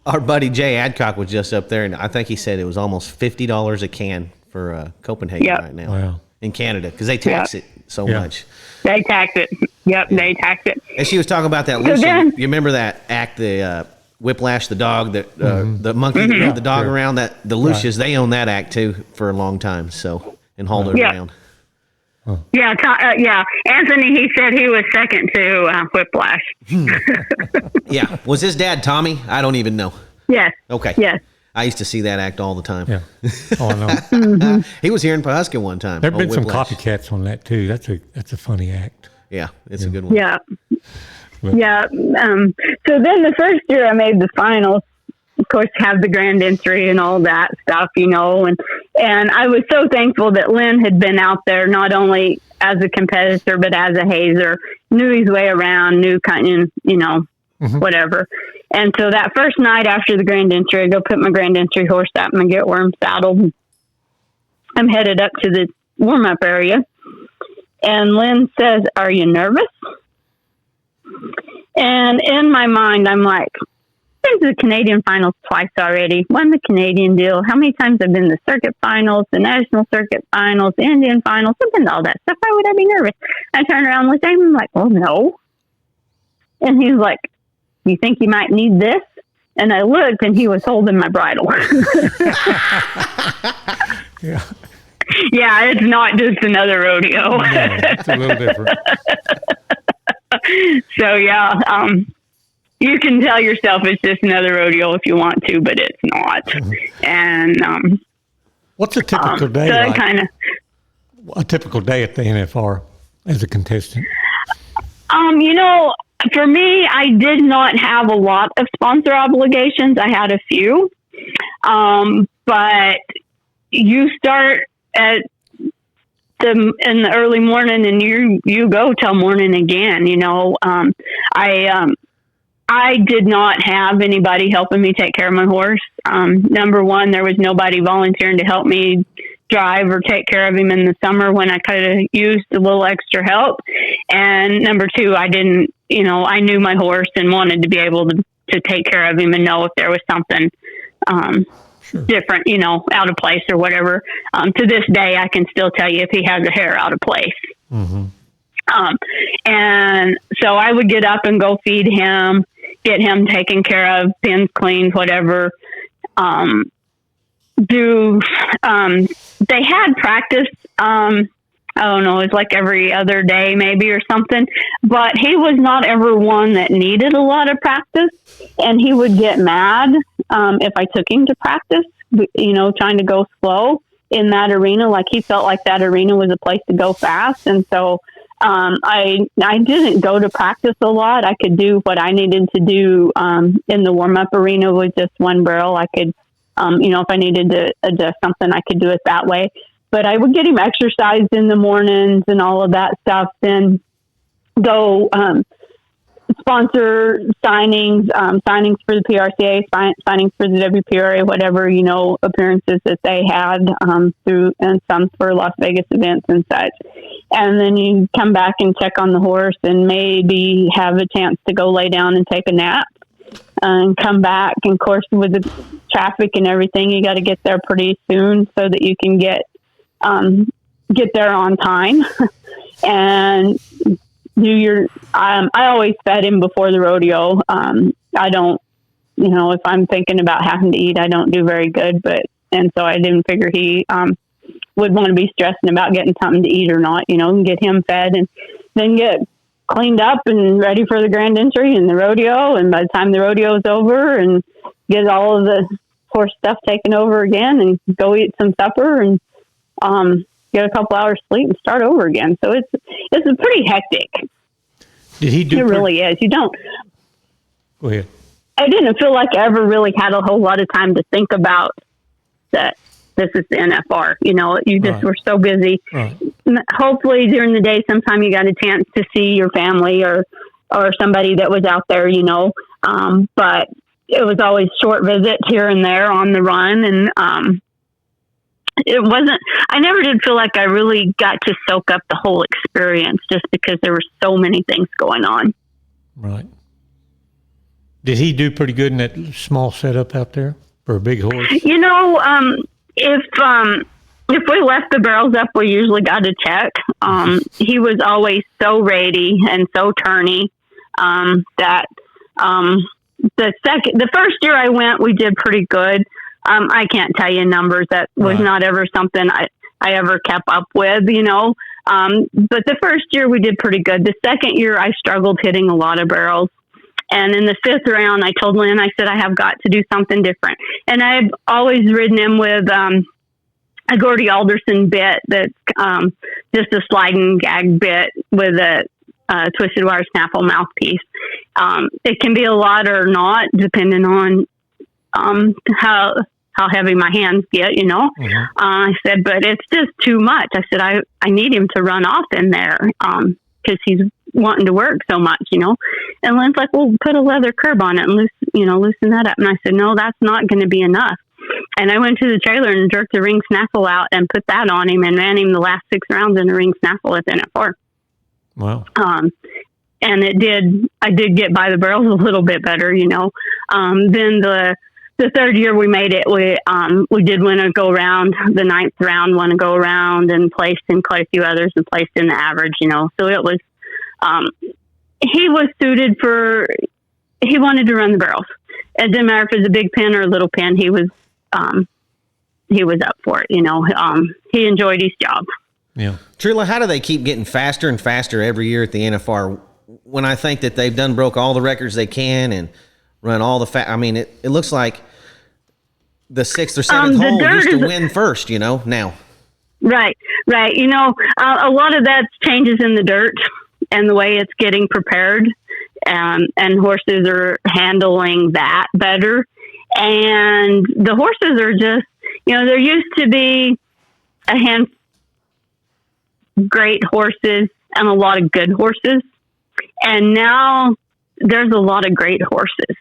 Our buddy Jay Adcock was just up there, and I think he said it was almost $50 a can for Copenhagen right now. Wow. In Canada, because they tax it so much. They tax it. Yep, they tax it. And she was talking about that Lucian. You remember that act, the Whiplash, the dog, that the monkey that rode the dog around? That the Lucias, they own that act too for a long time. So, and hauled it around. Yeah, yeah. Anthony, he said he was second to Whiplash. Yeah. Was his dad Tommy? I don't even know. Yes. Okay. Yes. I used to see that act all the time. Yeah. Oh, I know. He was here in Pawhuska one time. There have been some Whiplash. copycats on that too. That's a funny act. Yeah, it's a good one. Yeah. Yeah. So then the first year I made the finals, of course, have the grand entry and all that stuff, you know, and I was so thankful that Lynn had been out there, not only as a competitor, but as a hazer, knew his way around, knew kind of, you know, whatever. And so that first night after the grand entry, I go put my grand entry horse up and get worm saddled. I'm headed up to the warm up area. And Lynn says, "Are you nervous?" And in my mind, I'm like, I've been to the Canadian finals twice already, won the Canadian deal. How many times I've been to the circuit finals, the national circuit finals, the Indian finals? I've been to all that stuff. Why would I be nervous? I turned around and looked at him. I'm like, well, no. And he's like, you think you might need this? And I looked, and he was holding my bridle. Yeah. Yeah, it's not just another rodeo. No, it's a little different. So, yeah, you can tell yourself it's just another rodeo if you want to, but it's not. And what's a typical day so like? A typical day at the NFR as a contestant? You know, for me, I did not have a lot of sponsor obligations. I had a few, but you start at in the early morning and you go till morning again. You know, I did not have anybody helping me take care of my horse. Number one, there was nobody volunteering to help me drive or take care of him in the summer when I could have used a little extra help. And number two, I didn't, you know, I knew my horse and wanted to be able to take care of him and know if there was something different, you know, out of place or whatever. To this day, I can still tell you if he has a hair out of place. And so I would get up and go feed him, get him taken care of, pins cleaned, whatever. They had practice, I don't know, it's like every other day maybe or something, but he was not ever one that needed a lot of practice, and he would get mad if I took him to practice, you know, trying to go slow in that arena. Like, he felt like that arena was a place to go fast. And so I didn't go to practice a lot. I could do what I needed to do in the warm-up arena with just one barrel. I could, you know, if I needed to adjust something, I could do it that way. But I would get him exercised in the mornings and all of that stuff, then go sponsor signings, signings for the PRCA, signings for the WPRA, whatever, you know, appearances that they had through, and some for Las Vegas events and such. And then you come back and check on the horse and maybe have a chance to go lay down and take a nap. and come back. And of course, with the traffic and everything, you got to get there pretty soon so that you can get there on time and do your. I always fed him before the rodeo. I don't, if I'm thinking about having to eat, I don't do very good. And so I didn't figure he would want to be stressing about getting something to eat or not. And get him fed and then get cleaned up and ready for the grand entry and the rodeo. And by the time the rodeo is over, and get all of the horse stuff taken over again, and go eat some supper and get a couple hours sleep and start over again. So it's pretty hectic. Did he do? It really is. You don't. Go ahead. I didn't feel like I ever really had a whole lot of time to think about that. This is the NFR. You just were so busy. Right. Hopefully during the day, sometime you got a chance to see your family or somebody that was out there, but it was always short visits here and there on the run. And I never did feel like I really got to soak up the whole experience just because there were so many things going on. Right. Did he do pretty good in that small setup out there for a big horse? If we left the barrels up, we usually got to check. He was always so ready and so turny that the first year I went, we did pretty good. I can't tell you numbers. That was not ever something I ever kept up with, But the first year we did pretty good. The second year I struggled hitting a lot of barrels. And in the fifth round, I told Lynn, I said, I have got to do something different. And I've always ridden him with a Gordy Alderson bit that's just a sliding gag bit with a twisted wire snaffle mouthpiece. It can be a lot or not, depending on how heavy my hands get, Mm-hmm. I said, but it's just too much. I said, I need him to run off in there because he's wanting to work so much, And Lynn's like, well, put a leather curb on it and loosen that up. And I said, no, that's not going to be enough. And I went to the trailer and jerked the ring snaffle out and put that on him and ran him the last 6 rounds in a ring snaffle at NFR. Wow. And I did get by the barrels a little bit better, Then the third year we made it, we did win a go round, the 9th round, won a go round and placed in quite a few others and placed in the average, So it was, he was suited he wanted to run the barrels. It didn't matter if it was a big pin or a little pin. He was up for it, he enjoyed his job. Yeah. Trula, how do they keep getting faster and faster every year at the NFR when I think that they've broke all the records they can and run all the it looks like the 6th or 7th hole used to win first, now. Right. A lot of that changes in the dirt and the way it's getting prepared, and horses are handling that better. And the horses are just, there used to be a handful of great horses and a lot of good horses. And now there's a lot of great horses.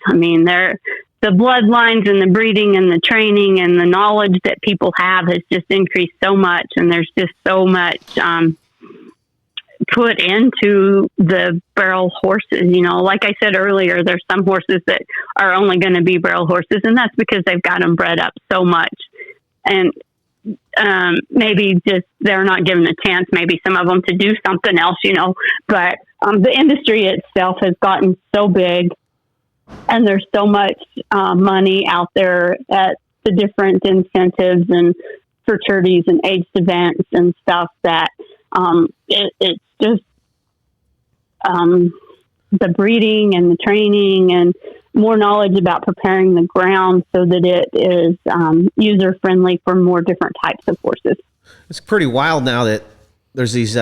The bloodlines and the breeding and the training and the knowledge that people have has just increased so much. And there's just so much put into the barrel horses. Like I said earlier, there's some horses that are only going to be barrel horses, and that's because they've got them bred up so much. And maybe just they're not given a chance, maybe some of them to do something else, but the industry itself has gotten so big, and there's so much money out there at the different incentives and fraternities and age events and stuff that it's just the breeding and the training and more knowledge about preparing the ground so that it is user friendly for more different types of horses. It's pretty wild now that there's these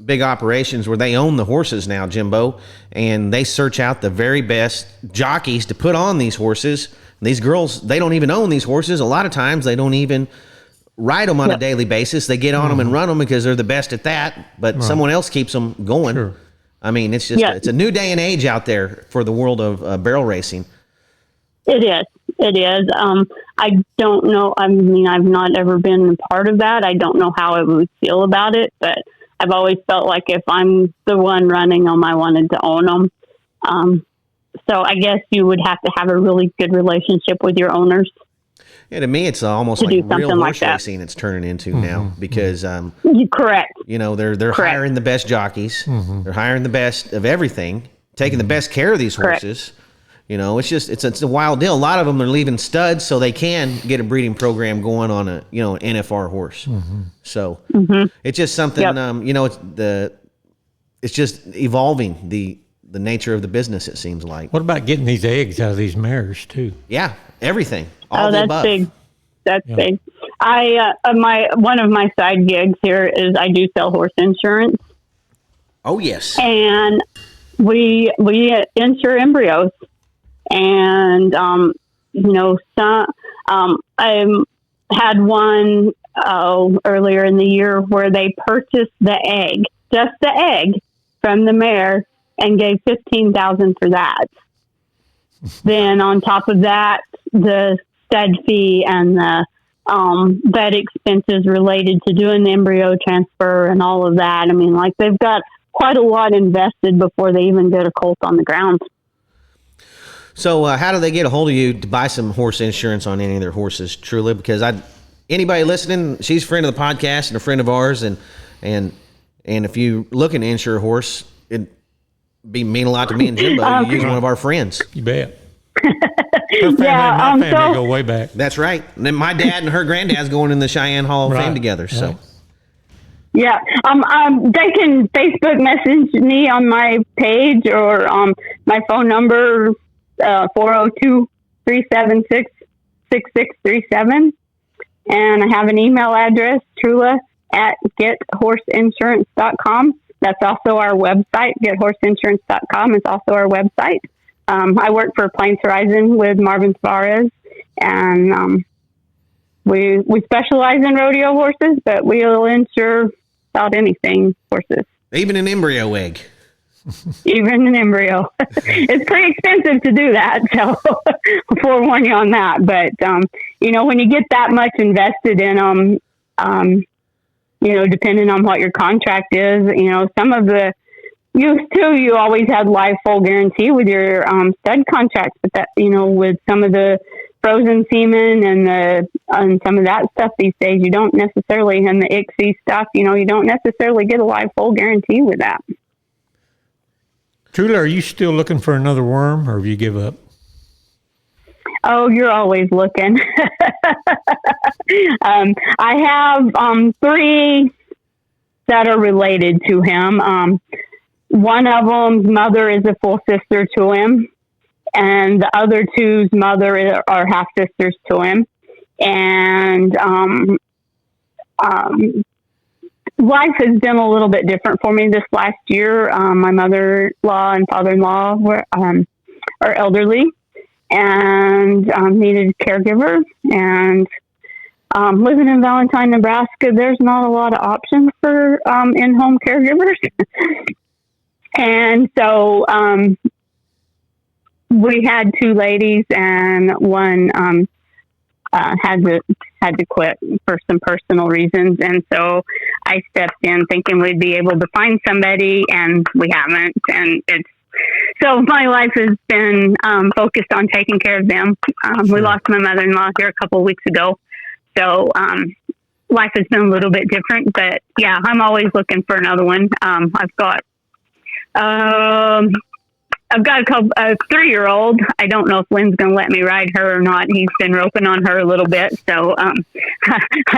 big operations where they own the horses now, Jimbo, and they search out the very best jockeys to put on these horses. And these girls, they don't even own these horses. A lot of times they don't even ride them on a daily basis. They get on them and run them because they're the best at that, but someone else keeps them going. Sure. It's just it's a new day and age out there for the world of barrel racing. It is. I don't know. I've not ever been a part of that. I don't know how I would feel about it, but I've always felt like if I'm the one running them, I wanted to own them. So I guess you would have to have a really good relationship with your owners. Yeah, to me, it's almost like real horse racing it's turning into now because, correct. You know, they're hiring the best jockeys. They're hiring the best of everything, taking the best care of these horses. You know, it's just, it's a wild deal. A lot of them are leaving studs so they can get a breeding program going on an NFR horse. So it's just something, you know, it's just evolving the nature of the business, it seems like. What about getting these eggs out of these mares too? Yeah, everything. All the that's above. big. That's big. One of my side gigs here is I do sell horse insurance. Oh yes. And we insure embryos. And you know, I had one earlier in the year where they purchased the egg, just the egg from the mare, and gave $15,000 for that. Then on top of that, the stud fee and the vet expenses related to doing the embryo transfer and all of that. I mean, like, they've got quite a lot invested before they even get a colt on the ground. So how do they get a hold of you to buy some horse insurance on any of their horses, Trula? Because anybody listening, she's a friend of the podcast and a friend of ours, and if you looking to insure a horse, it'd mean a lot to me and Jimbo. You use one of our friends. You bet. Her family and my family go way back. That's right. And then my dad and her granddad's going in the Cheyenne Hall of Fame together. So. Right. Yeah. They can Facebook message me on my page or my phone number, 402-376-6637. And I have an email address, Trula@gethorseinsurance.com. That's also our website. Gethorseinsurance.com is also our website. I work for Plains Horizon with Marvin Suarez, and we specialize in rodeo horses, but we'll insure about anything horses. Even an embryo egg. Even an embryo. It's pretty expensive to do that, so I'll forewarn you on that. But, you know, when you get that much invested in them, you know, depending on what your contract is, you know, some of the you always had live full guarantee with your stud contracts, but that, you know, with some of the frozen semen and some of that stuff these days, you don't necessarily, and the ICSI stuff, you know, you don't necessarily get a live full guarantee with that. Trula, are you still looking for another worm, or have you give up? Oh, you're always looking. I have 3 that are related to him. One of them's mother is a full sister to him, and the other 2's mother are half sisters to him. And life has been a little bit different for me this last year. My mother-in-law and father-in-law are elderly and needed a caregiver. And living in Valentine, Nebraska, there's not a lot of options for in-home caregivers. And so we had 2 ladies, and one had to quit for some personal reasons. And so I stepped in thinking we'd be able to find somebody, and we haven't. And so my life has been focused on taking care of them. We lost my mother-in-law here a couple of weeks ago. So life has been a little bit different, but yeah, I'm always looking for another one. I've got a 3-year-old. I don't know if Lynn's going to let me ride her or not. He's been roping on her a little bit. So, I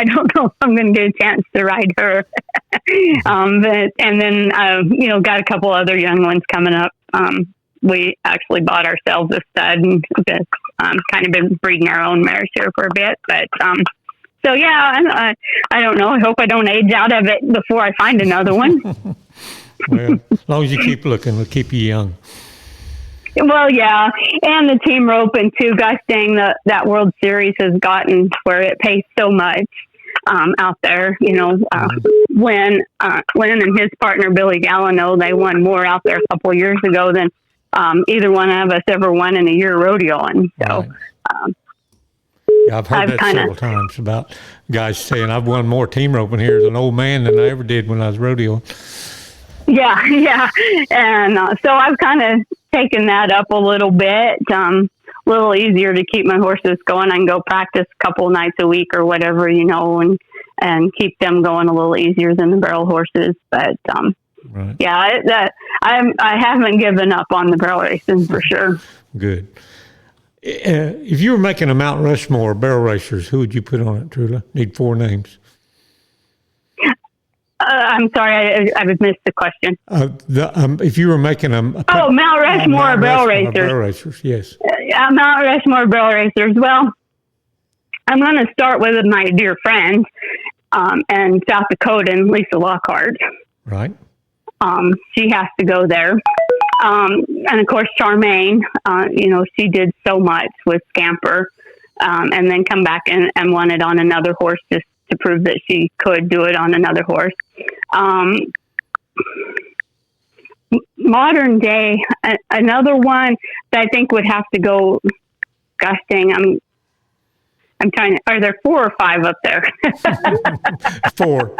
don't know if I'm going to get a chance to ride her. And then, you know, got a couple other young ones coming up. We actually bought ourselves a stud and just, kind of been breeding our own mares here for a bit, but, so yeah, I don't know. I hope I don't age out of it before I find another one. Well, as long as you keep looking, we'll keep you young. Well, yeah, and the team roping too. Gosh dang, that World Series has gotten where it pays so much out there. You know, when Lynn and his partner Billy Gallino, they won more out there a couple of years ago than either one of us ever won in a year rodeoing. So. Right. Yeah, I've heard that several times about guys saying I've won more team roping here as an old man than I ever did when I was rodeoing. Yeah. And so I've kind of taken that up a little bit. A little easier to keep my horses going. I can go practice a couple nights a week or whatever, and keep them going a little easier than the barrel horses. But right. yeah, I haven't given up on the barrel racing for sure. Good. If you were making a Mount Rushmore of barrel racers, who would you put on it, Trula? Need 4 names. I'm sorry, I missed the question. If you were making Mount Rushmore barrel racers. Barrel racers, yes. Mount Rushmore barrel racers. Well, I'm going to start with my dear friend and South Dakotan, Lisa Lockhart. Right. She has to go there. And of course, Charmaine, she did so much with Scamper, and then come back and won it on another horse just to prove that she could do it on another horse. Modern day, another one that I think would have to go. Gosh dang, I'm trying. Are there 4 or 5 up there? 4.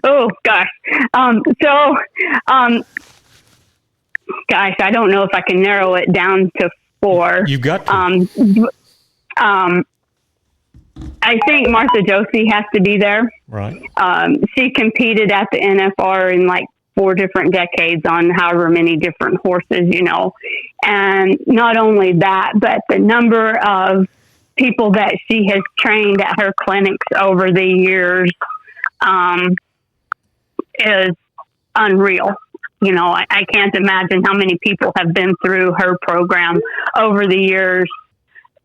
Oh gosh. Gosh, I don't know if I can narrow it down to 4. You've got to. I think Martha Josie has to be there. Right. She competed at the NFR in like 4 different decades on however many different horses, and not only that, but the number of people that she has trained at her clinics over the years is unreal. I can't imagine how many people have been through her program over the years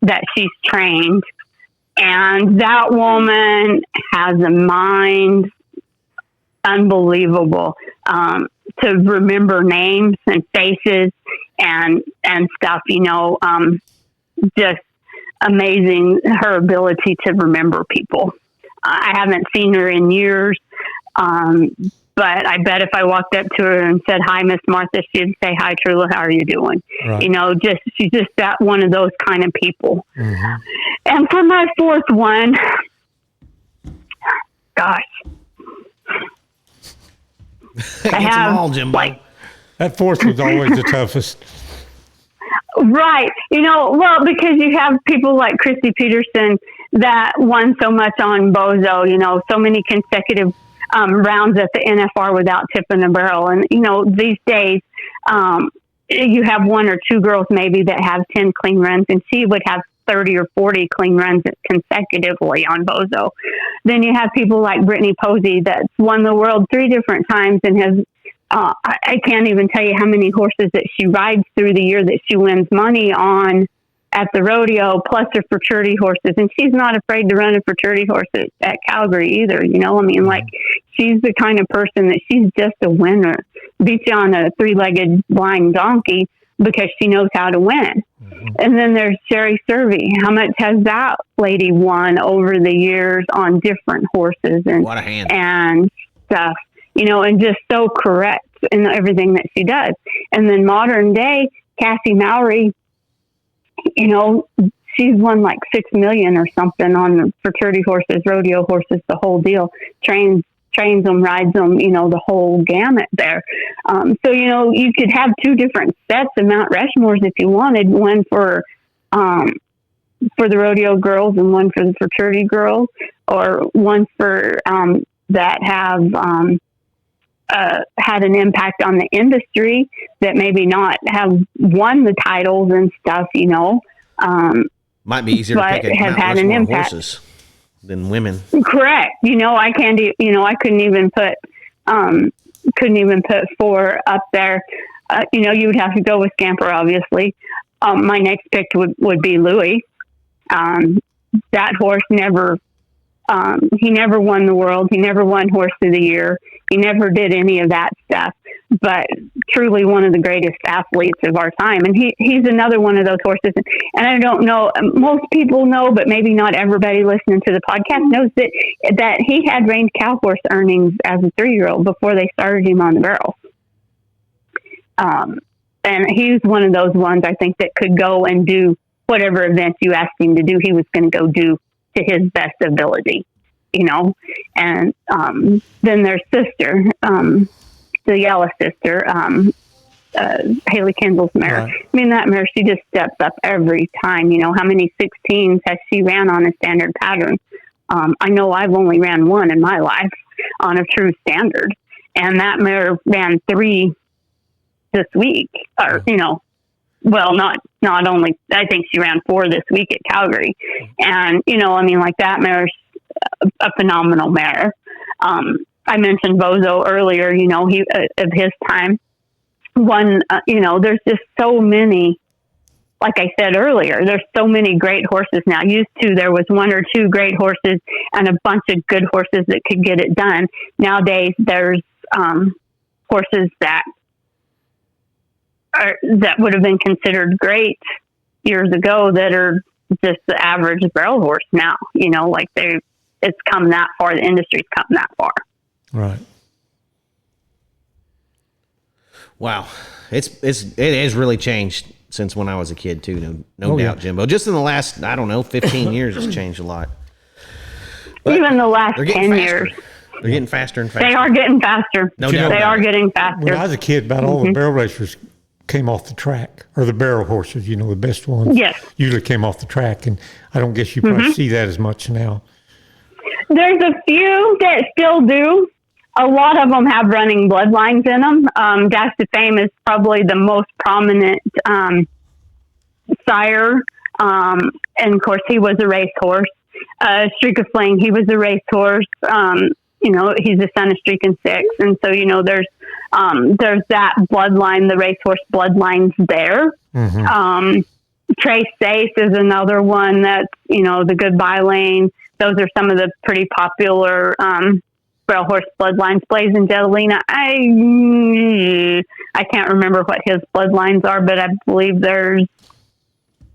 that she's trained. And that woman has a mind unbelievable, to remember names and faces and stuff, just amazing, her ability to remember people. I haven't seen her in years, but I bet if I walked up to her and said, "Hi, Miss Martha," she'd say, "Hi, Trula, how are you doing?" Right. She's just that one of those kind of people. Mm-hmm. And for my 4th one, gosh, I have them all, Jimbo. That 4th was always the toughest. Right. Well, because you have people like Christy Peterson that won so much on Bozo, so many consecutive rounds at the NFR without tipping a barrel. And, these days, you have 1 or 2 girls maybe that have 10 clean runs, and she would have 30 or 40 clean runs consecutively on Bozo. Then you have people like Brittany Posey that's won the world 3 different times and has, I can't even tell you how many horses that she rides through the year that she wins money on at the rodeo, plus her fraternity horses. And she's not afraid to run a fraternity horse at Calgary either. She's the kind of person that she's just a winner. Beats you on a 3-legged blind donkey because she knows how to win. Mm-hmm. And then there's Sherry Servey. How much has that lady won over the years on different horses and what a hand. And stuff, and just so correct in everything that she does. And then modern day, Cassie Mowry, she's won like $6 million or something on the fraternity horses, rodeo horses, the whole deal. Trains them, rides them, the whole gamut there. So, you could have 2 different sets of Mount Rushmores if you wanted, one for the rodeo girls and one for the fraternity girls, or one for that have had an impact on the industry that maybe not have won the titles and stuff, might be easier to pick a Mount had Rushmore an impact horses than women. Correct. I can't. I couldn't even put 4 up there. You would have to go with Scamper, obviously. My next pick would be Louis. That horse never. He never won the world. He never won Horse of the Year. He never did any of that stuff. But truly one of the greatest athletes of our time. And he's another one of those horses. And I don't know, most people know, but maybe not everybody listening to the podcast knows that he had reined cow horse earnings as a 3-year-old before they started him on the barrel. And he's one of those ones I think that could go and do whatever event you asked him to do, he was going to go do to his best ability, And then their sister, the yellow sister, Haley Kendall's mare. Right. I mean, that mare, she just steps up every time. You know, how many 16s has she ran on a standard pattern? I know I've only ran one in my life on a true standard, and that mare ran 3 this week, or, you know, well, not only, I think she ran 4 this week at Calgary. And, you know, I mean, like, that mare's a phenomenal mare. I mentioned Bozo earlier, you know, he, of his time. You know, there's just so many, like I said earlier, there's so many great horses now. Used to, there was 1 or 2 great horses and a bunch of good horses that could get it done. Nowadays, there's horses that would have been considered great years ago that are just the average barrel horse now. You know, like it's come that far. The industry's come that far. Right. Wow. It has really changed since when I was a kid too. No doubt, Jimbo. Just in the last, I don't know, 15 years, it's changed a lot. But even the last 10 years. They're getting faster and faster. They are getting faster. No doubt. They are getting faster. When I was a kid, about all the barrel racers came off the track, or the barrel horses, you know, the best ones. Yes. Usually came off the track, and I don't guess you probably see that as much now. There's a few that still do. A lot of them have running bloodlines in them. Dash to Fame is probably the most prominent sire. And of course, he was a racehorse. Streak of Fling, he was a racehorse. You know, he's the son of Streak and Six. And so, you know, there's that bloodline, the racehorse bloodlines there. Trace Sace is another one that's, you know, the Goodbye Lane. Those are some of the pretty popular barrel horse bloodlines. Blazing Jetalina, I can't remember what his bloodlines are, but I believe there's,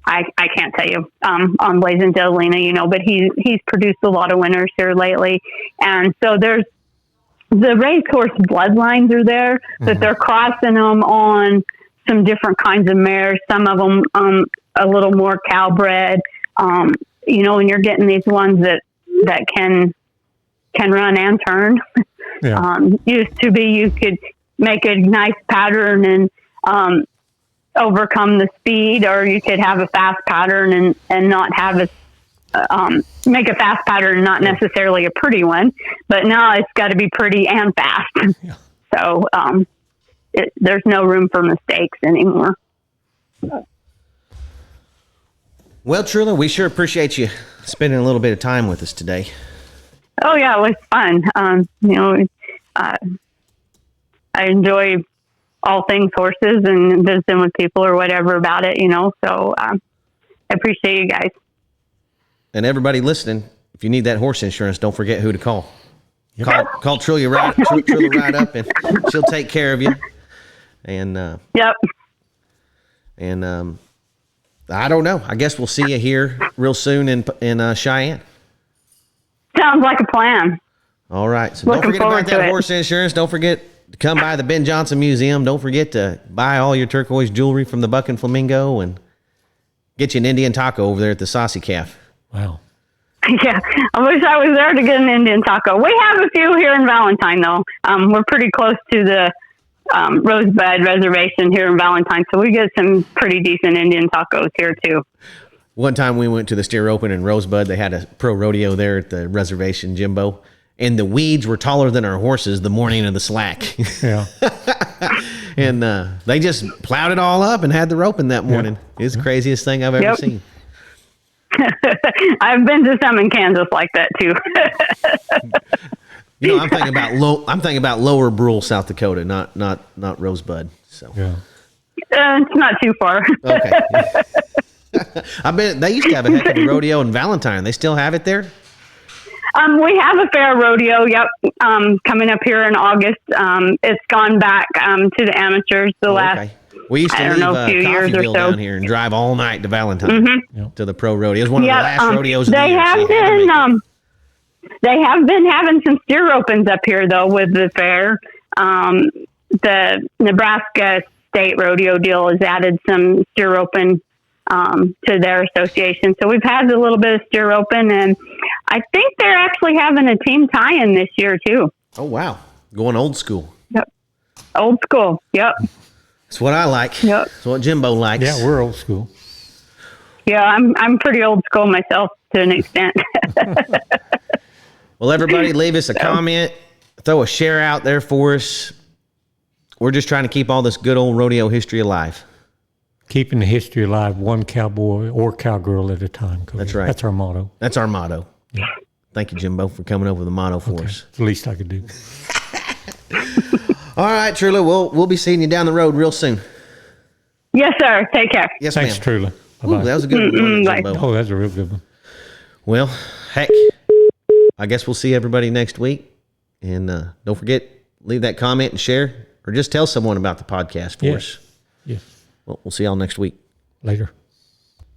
I can't tell you on Blazing Jetalina, you know, but he's produced a lot of winners here lately. And so there's the racehorse bloodlines are there, but they're crossing them on some different kinds of mares. Some of them a little more cowbred, you know, and you're getting these ones that can run and turn. Yeah. Used to be you could make a nice pattern and overcome the speed, or you could have a fast pattern and not have make a fast pattern, not necessarily a pretty one, but now it's got to be pretty and fast. Yeah. So there's no room for mistakes anymore. Well, Trula, we sure appreciate you spending a little bit of time with us today. Oh yeah, it was fun. You know, I enjoy all things horses and visiting with people or whatever about it, you know, so I appreciate you guys. And everybody listening, if you need that horse insurance, don't forget who to call. Call Trula right up, and she'll take care of you. And yep. And I don't know. I guess we'll see you here real soon in Cheyenne. Sounds like a plan. All right. So Looking don't forget about forward to that it. horse insurance. Don't forget to come by the Ben Johnson Museum. Don't forget to buy all your turquoise jewelry from the Buck and Flamingo, and get you an Indian taco over there at the Saucy Calf. Wow. Yeah, I wish I was there to get an Indian taco. We have a few here in Valentine, though. We're pretty close to the Rosebud Reservation here in Valentine, so we get some pretty decent Indian tacos here, too. One time we went to the Steer Open in Rosebud. They had a pro rodeo there at the reservation, Jimbo. And the weeds were taller than our horses the morning of the slack. Yeah. And they just plowed it all up and had the roping that morning. It's the craziest thing I've ever seen. I've been to some in Kansas like that too. You know, I'm thinking about Lower Brule, South Dakota, not Rosebud. So Yeah. It's not too far. okay. I bet they used to have a heck of a rodeo in Valentine. They still have it there? We have a fair rodeo. Yep. Coming up here in August. It's gone back to the amateurs the last. Okay. We used to I leave don't know, a few years or Coffeyville so. down here and drive all night to Valentine to the pro rodeo. It was one of the last rodeos of the They year. have so you had to make it. they have been having some steer opens up here though with the fair. The Nebraska State Rodeo deal has added some steer open to their association. So we've had a little bit of steer open, and I think they're actually having a team tie-in this year too. Oh, wow. Going old school. Yep. Old school. Yep. That's what I like. Yep. That's what Jimbo likes. Yeah, we're old school. Yeah, I'm pretty old school myself to an extent. Well, everybody, leave us a comment, throw a share out there for us. We're just trying to keep all this good old rodeo history alive. Keeping the history alive, one cowboy or cowgirl at a time. Cody. That's right. That's our motto. That's our motto. Yeah. Thank you, Jimbo, for coming over the motto for us. It's the least I could do. All right, Trula, we'll be seeing you down the road real soon. Yes, sir. Take care. Yes, Thanks, ma'am. Trula. Ooh, Bye-bye. that was a good one, Bye. Jimbo. Oh, that's a real good one. Well, heck, I guess we'll see everybody next week. And don't forget, leave that comment and share, or just tell someone about the podcast for us. Yes. Well, we'll see y'all next week. Later.